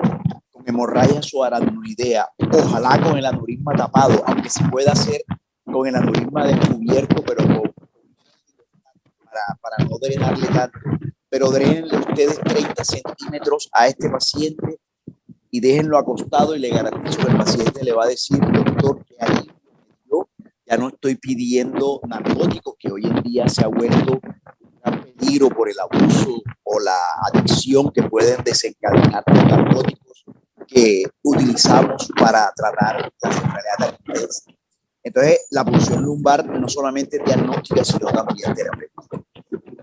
con hemorragia subaracnoidea, ojalá con el aneurisma tapado, aunque se pueda hacer con el aneurisma descubierto, pero para no drenarle tanto. Pero drenenle ustedes 30 centímetros a este paciente y déjenlo acostado y le garantizo que el paciente le va a decir, doctor, que ahí yo ya no estoy pidiendo narcóticos, que hoy en día se ha vuelto un gran peligro por el abuso o la adicción que pueden desencadenar los narcóticos que utilizamos para tratar la cefalea intensa. Entonces, la punción lumbar no solamente es diagnóstica, sino también terapéutica.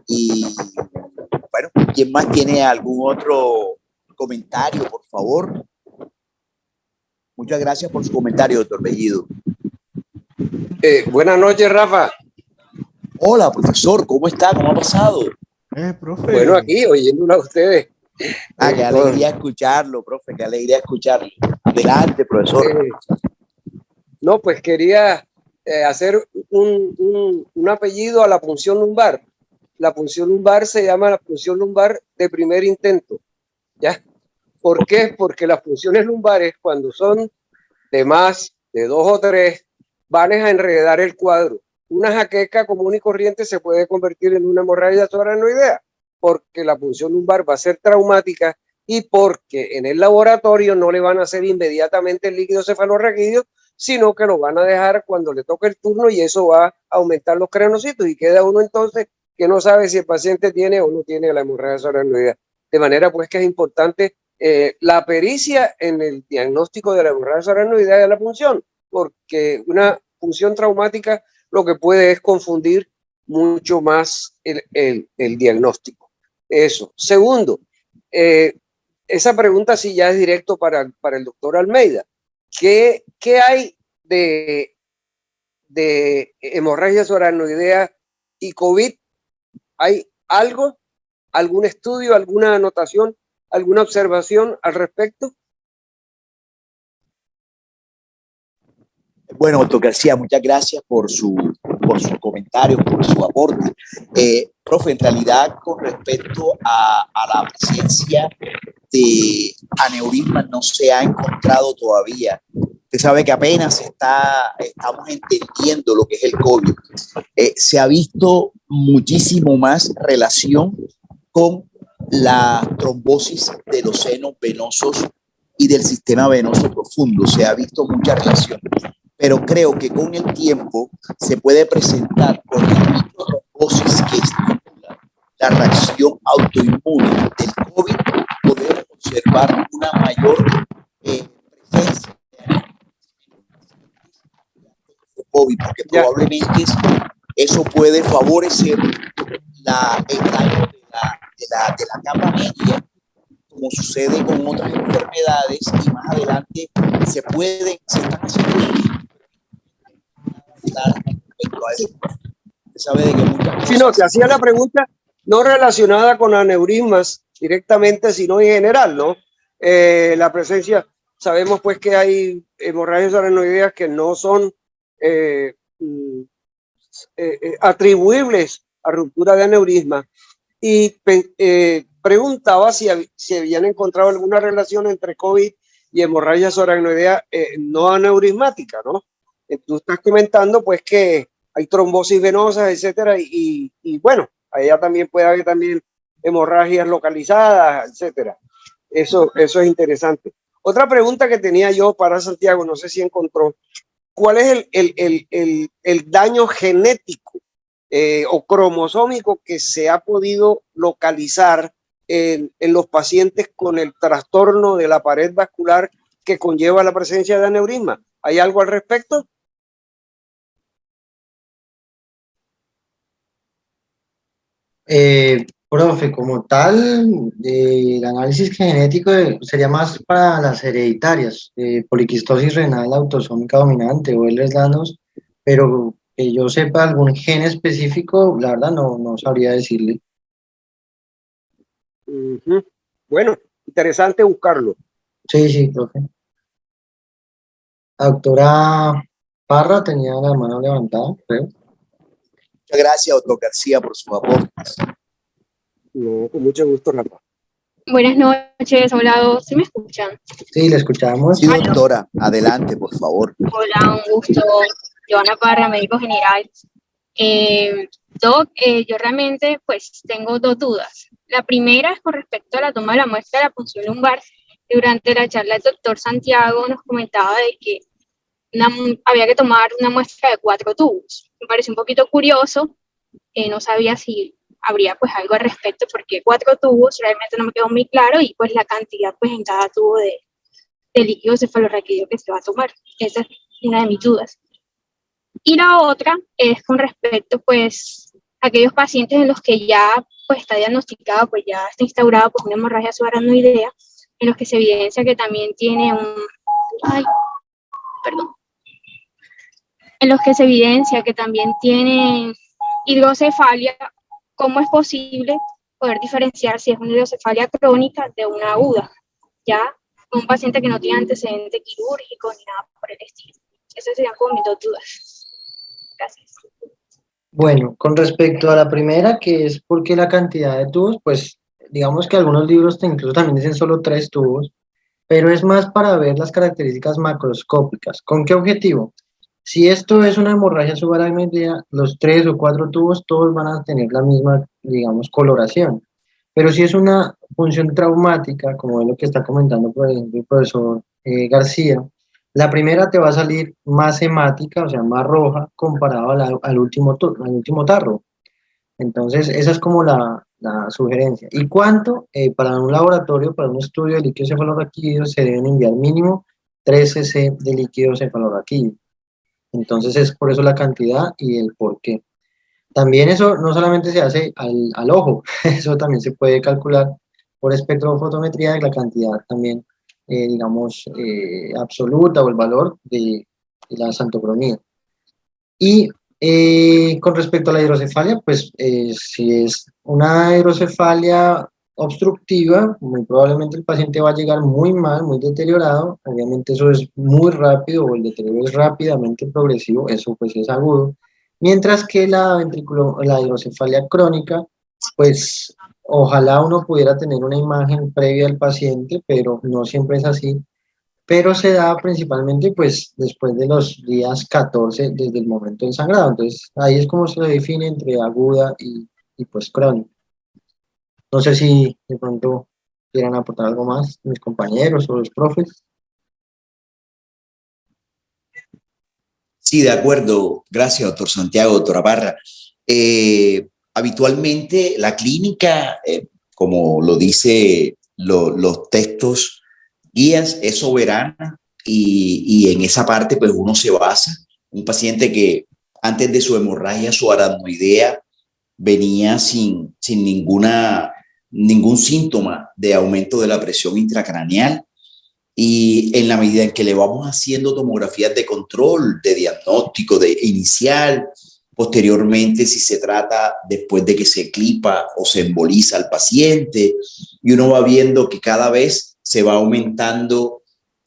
Y bueno, ¿quién más tiene algún otro comentario, por favor? Muchas gracias por su comentario, doctor Bellido. Buenas noches, Rafa. Hola, profesor, ¿cómo está? ¿Cómo ha pasado? Profe. Bueno, aquí oyéndolo a ustedes. Qué alegría escucharlo, profe, qué alegría escucharlo. Adelante, profesor. No, pues quería hacer un apellido a la punción lumbar. La punción lumbar se llama la punción lumbar de primer intento. ¿Ya? ¿Por qué? Porque las punciones lumbares, cuando son de más de 2 o 3, van a enredar el cuadro. Una jaqueca común y corriente se puede convertir en una hemorragia subaracnoidea, porque la punción lumbar va a ser traumática y porque en el laboratorio no le van a hacer inmediatamente el líquido cefalorraquídeo, sino que lo van a dejar cuando le toque el turno y eso va a aumentar los crenocitos y queda uno entonces que no sabe si el paciente tiene o no tiene la hemorragia subaracnoidea. De manera pues que es importante la pericia en el diagnóstico de la hemorragia subaracnoidea de la punción, porque una punción traumática lo que puede es confundir mucho más el diagnóstico. Eso. Segundo, esa pregunta sí ya es directo para el doctor Almeida. ¿Qué hay de hemorragia subaracnoidea y COVID? ¿Hay algo, algún estudio, alguna anotación, alguna observación al respecto? Bueno, doctor García, muchas gracias por su comentario, por su aporte. Profe, en realidad, con respecto a la presencia de aneurismas, no se ha encontrado todavía. Usted sabe que apenas estamos entendiendo lo que es el COVID. Se ha visto muchísimo más relación con la trombosis de los senos venosos y del sistema venoso profundo. Se ha visto mucha relación, pero creo que con el tiempo se puede presentar con la microtrombosis que estimula la reacción autoinmune del COVID. Podemos observar una mayor presencia de COVID, porque probablemente eso puede favorecer el daño de la capa media, como sucede con otras enfermedades, y más adelante se están haciendo sabe de que muchas cosas... Sí, no, te hacía la pregunta no relacionada con aneurismas directamente, sino en general, ¿no? La presencia, sabemos pues que hay hemorragias subaracnoideas que no son atribuibles a ruptura de aneurisma, y preguntaba si habían encontrado alguna relación entre COVID y hemorragia subaracnoidea no aneurismática, ¿no? Tú estás comentando pues que hay trombosis venosas, etcétera, y bueno, allá también puede haber también hemorragias localizadas, etcétera. Eso es interesante. Otra pregunta que tenía yo para Santiago, no sé si encontró, ¿cuál es el daño genético o cromosómico que se ha podido localizar en los pacientes con el trastorno de la pared vascular que conlleva la presencia de aneurisma? ¿Hay algo al respecto? Profe, como tal, el análisis genético sería más para las hereditarias, poliquistosis renal autosómica dominante o Ehlers-Danlos, pero que yo sepa algún gen específico, la verdad no sabría decirle. Bueno, interesante buscarlo. Sí, profe. La doctora Parra tenía la mano levantada, creo. Muchas gracias, doctor García, por sus aportes. No, con mucho gusto, Rafa. Buenas noches, hola, ¿sí me escuchan? Sí, le escuchamos. Sí, doctora, adelante, por favor. Hola, un gusto. Joana Parra, médico general. Doc, yo realmente pues tengo dos dudas. La primera es con respecto a la toma de la muestra de la punción lumbar. Durante la charla el doctor Santiago nos comentaba de que había que tomar una muestra de 4 tubos. Me pareció un poquito curioso, no sabía si habría pues algo al respecto, porque 4 tubos realmente no me quedó muy claro, y pues la cantidad pues en cada tubo de líquido cefalorraquídeo que se va a tomar. Esa es una de mis dudas. Y la otra es con respecto pues a aquellos pacientes en los que ya pues está diagnosticado, pues ya está instaurado pues una hemorragia subaracnoidea, en los que se evidencia que también tiene en los que se evidencia que también tiene hidrocefalia. ¿Cómo es posible poder diferenciar si es una hidrocefalia crónica de una aguda, ya un paciente que no tiene antecedente quirúrgico ni nada por el estilo. Esas serían como mis dos dudas. Gracias. Bueno, con respecto a la primera, que es porque la cantidad de tubos, pues digamos que algunos libros incluso también dicen solo 3 tubos, pero es más para ver las características macroscópicas. ¿Con qué objetivo? Si esto es una hemorragia subarácnida, los 3 o 4 tubos todos van a tener la misma, digamos, coloración. Pero si es una función traumática, como es lo que está comentando, por ejemplo, el profesor García, la primera te va a salir más hemática, o sea, más roja, comparado al último tarro. Entonces, esa es como la sugerencia. ¿Y cuánto? Para un laboratorio, para un estudio de líquido cefalorraquídeo, se deben enviar mínimo 3 cc de líquido cefalorraquídeo. Entonces, es por eso la cantidad y el por qué. También eso no solamente se hace al ojo, eso también se puede calcular por espectrofotometría de la cantidad también, digamos, absoluta o el valor de la santocromía. Y con respecto a la hidrocefalia, pues si es una hidrocefalia obstructiva, muy probablemente el paciente va a llegar muy mal, muy deteriorado, obviamente eso es muy rápido o el deterioro es rápidamente progresivo, eso pues es agudo, mientras que la hidrocefalia crónica, pues ojalá uno pudiera tener una imagen previa al paciente, pero no siempre es así, pero se da principalmente pues después de los días 14 desde el momento del sangrado. Entonces ahí es como se le define entre aguda y pues crónica. No sé si de pronto quieran aportar algo más mis compañeros o los profes. Sí, de acuerdo. Gracias, doctor Santiago, doctora Parra. Habitualmente la clínica, como lo dice los textos guías, es soberana y en esa parte pues uno se basa. Un paciente que antes de su hemorragia subaracnoidea venía sin ningún síntoma de aumento de la presión intracraneal, y en la medida en que le vamos haciendo tomografías de control, de diagnóstico, de inicial, posteriormente si se trata después de que se clipa o se emboliza al paciente, y uno va viendo que cada vez se va aumentando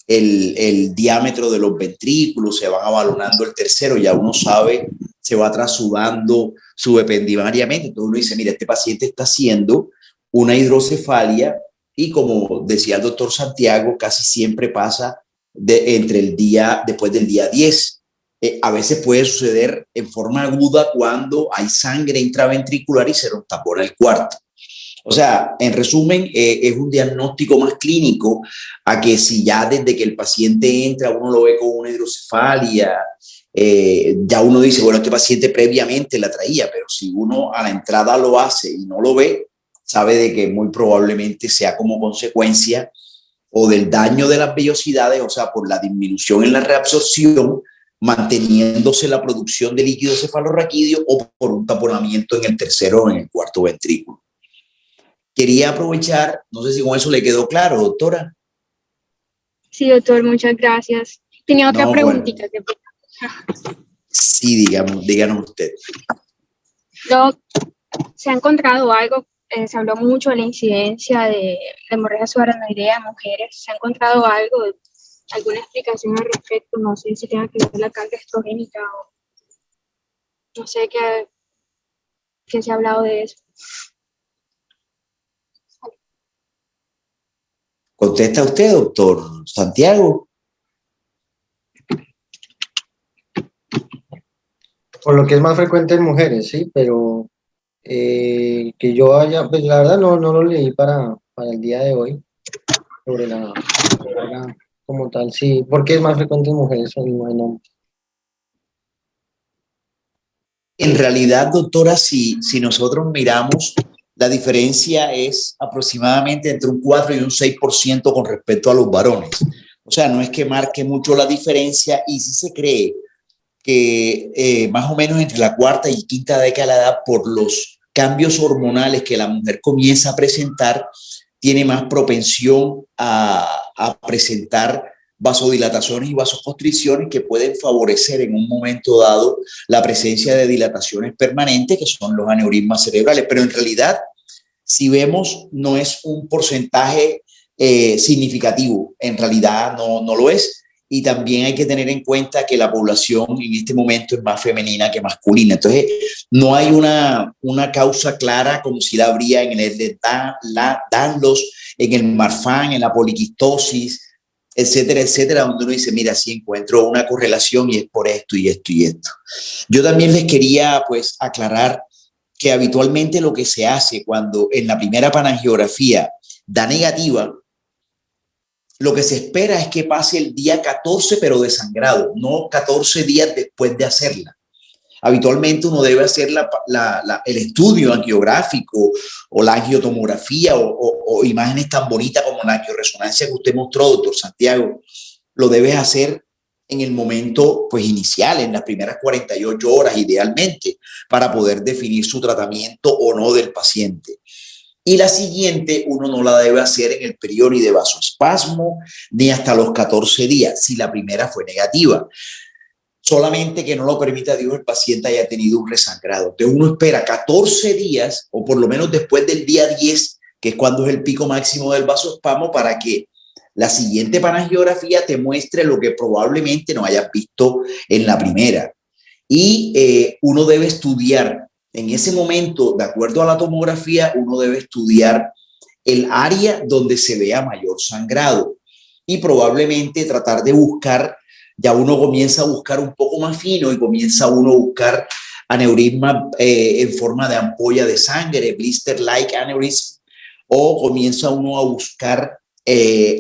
el diámetro de los ventrículos, se van abalonando el tercero, ya uno sabe, se va trasudando subependimariamente. Entonces uno dice, mira, este paciente está haciendo una hidrocefalia, y como decía el doctor Santiago, casi siempre pasa después del día 10. A veces puede suceder en forma aguda cuando hay sangre intraventricular y se nos tapona el cuarto. O sea, en resumen, es un diagnóstico más clínico a que si ya desde que el paciente entra uno lo ve con una hidrocefalia, ya uno dice, bueno, este paciente previamente la traía, pero si uno a la entrada lo hace y no lo ve, sabe de que muy probablemente sea como consecuencia o del daño de las vellosidades, o sea, por la disminución en la reabsorción, manteniéndose la producción de líquido cefalorraquídeo, o por un taponamiento en el tercero o en el cuarto ventrículo. Quería aprovechar, no sé si con eso le quedó claro, doctora. Sí, doctor, muchas gracias. Tenía otra preguntita. Bueno. Sí, díganos usted. Doc, ¿se ha encontrado algo? Se habló mucho de la incidencia de hemorragia subaracnoidea en mujeres. ¿Se ha encontrado algo, alguna explicación al respecto? No sé si tenga que ver la carga estrogénica o no sé qué se ha hablado de eso. ¿Contesta usted, doctor Santiago? Por lo que es más frecuente en mujeres, sí, pero que yo haya, pues la verdad no lo leí para el día de hoy, sobre la como tal, sí, porque es más frecuente en mujeres o en hombres. En realidad, doctora, si nosotros miramos, la diferencia es aproximadamente entre un 4 y un 6% con respecto a los varones. O sea, no es que marque mucho la diferencia, y sí se cree que más o menos entre la cuarta y quinta década de edad, por los cambios hormonales que la mujer comienza a presentar, tiene más propensión a presentar vasodilataciones y vasoconstricciones que pueden favorecer en un momento dado la presencia de dilataciones permanentes, que son los aneurismas cerebrales. Pero en realidad, Si vemos, no es un porcentaje significativo, en realidad no lo es. Y también hay que tener en cuenta que la población en este momento es más femenina que masculina. Entonces, no hay una causa clara como si la habría en el de Danlos, en el Marfan, en la poliquistosis, etcétera, etcétera, donde uno dice, mira, sí encuentro una correlación y es por esto y esto y esto. Yo también les quería, pues, aclarar que habitualmente lo que se hace cuando en la primera panangiografía da negativa, lo que se espera es que pase el día 14, pero desangrado, no 14 días después de hacerla. Habitualmente uno debe hacer el estudio angiográfico o la angiotomografía o imágenes tan bonitas como la angioresonancia que usted mostró, doctor Santiago. Lo debes hacer en el momento pues, inicial, en las primeras 48 horas idealmente, para poder definir su tratamiento o no del paciente. Y la siguiente uno no la debe hacer en el periodo ni de vasoespasmo ni hasta los 14 días, si la primera fue negativa. Solamente que no lo permita Dios el paciente haya tenido un resangrado. Entonces uno espera 14 días o por lo menos después del día 10, que es cuando es el pico máximo del vasoespasmo, para que la siguiente panangiografía te muestre lo que probablemente no hayas visto en la primera. Y uno debe estudiar en ese momento, de acuerdo a la tomografía, uno debe estudiar el área donde se vea mayor sangrado y probablemente tratar de buscar, ya uno comienza a buscar un poco más fino y comienza uno a buscar aneurisma en forma de ampolla de sangre, blister-like aneurism, o comienza uno a buscar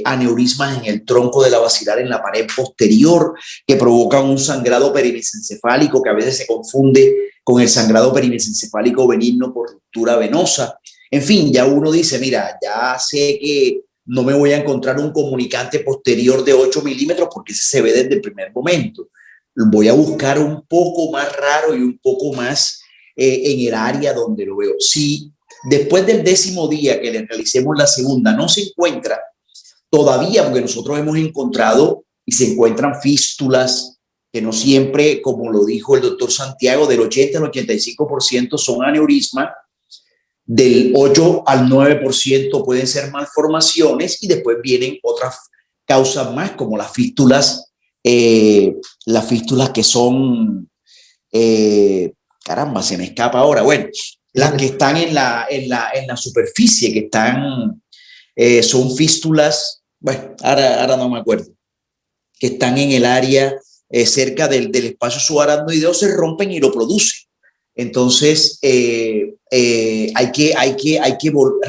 aneurismas en el tronco de la basilar, en la pared posterior, que provocan un sangrado perimesencefálico que a veces se confunde con el sangrado perimesencefálico benigno por ruptura venosa. En fin, ya uno dice, mira, ya sé que no me voy a encontrar un comunicante posterior de 8 milímetros porque ese se ve desde el primer momento. Voy a buscar un poco más raro y un poco más en el área donde lo veo. Si después del 10º día que le realicemos la segunda no se encuentra, todavía, porque nosotros hemos encontrado y se encuentran fístulas que no siempre, como lo dijo el doctor Santiago, del 80 al 85% son aneurismas, del 8 al 9% pueden ser malformaciones y después vienen otras causas más como las fístulas que son, caramba, se me escapa ahora, bueno, las que están en la superficie, que están, son fístulas, bueno, ahora no me acuerdo, que están en el área cerca del espacio subaracnoideo, se rompen y lo producen. Entonces, hay que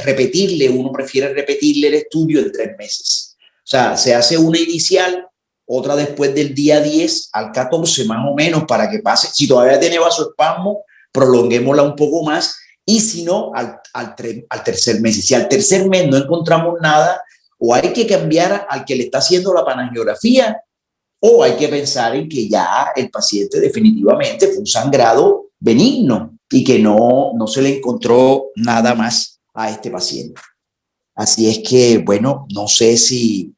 repetirle, uno prefiere repetirle el estudio en 3 meses. O sea, se hace una inicial, otra después del día 10 al 14 más o menos para que pase. Si todavía tiene vasoespasmo, prolonguémosla un poco más y si no, al tercer mes. Si al tercer mes no encontramos nada, o hay que cambiar al que le está haciendo la panangiografía o hay que pensar en que ya el paciente definitivamente fue un sangrado benigno y que no se le encontró nada más a este paciente. Así es que, bueno, no sé si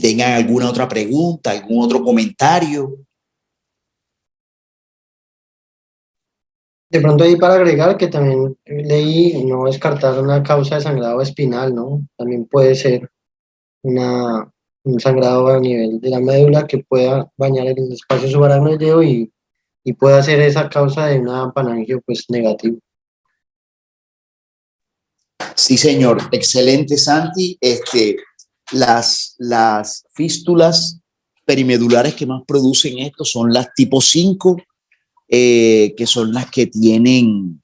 tengan alguna otra pregunta, algún otro comentario. De pronto ahí para agregar que también leí no descartar una causa de sangrado espinal, ¿no? También puede ser un sangrado a nivel de la médula que pueda bañar el espacio subaracnoideo y pueda ser esa causa de una panangio pues negativo. Sí, señor. Excelente, Santi. Las fístulas perimedulares que más producen esto son las tipo 5, que son las que tienen,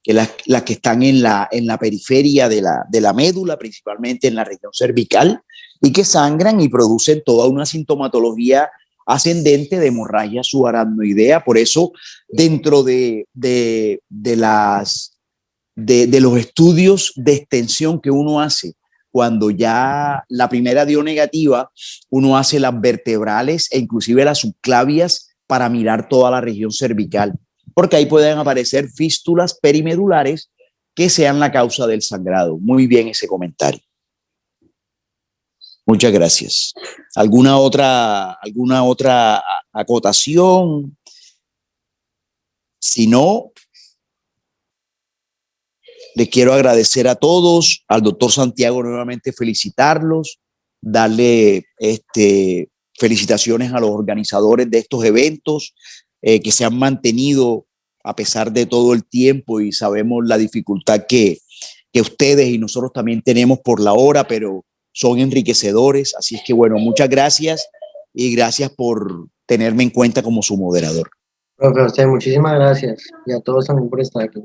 las que están en la periferia de la médula, principalmente en la región cervical, y que sangran y producen toda una sintomatología ascendente de hemorragia subaracnoidea. Por eso, dentro de los estudios de extensión que uno hace, cuando ya la primera dio negativa, uno hace las vertebrales e inclusive las subclavias para mirar toda la región cervical, porque ahí pueden aparecer fístulas perimedulares que sean la causa del sangrado. Muy bien ese comentario. Muchas gracias. ¿Alguna otra acotación? Si no, Les quiero agradecer a todos, al doctor Santiago nuevamente felicitarlos, darle felicitaciones a los organizadores de estos eventos que se han mantenido a pesar de todo el tiempo, y sabemos la dificultad que ustedes y nosotros también tenemos por la hora, pero son enriquecedores. Así es que bueno, muchas gracias y gracias por tenerme en cuenta como su moderador. Profe, a usted muchísimas gracias y a todos también por estar aquí.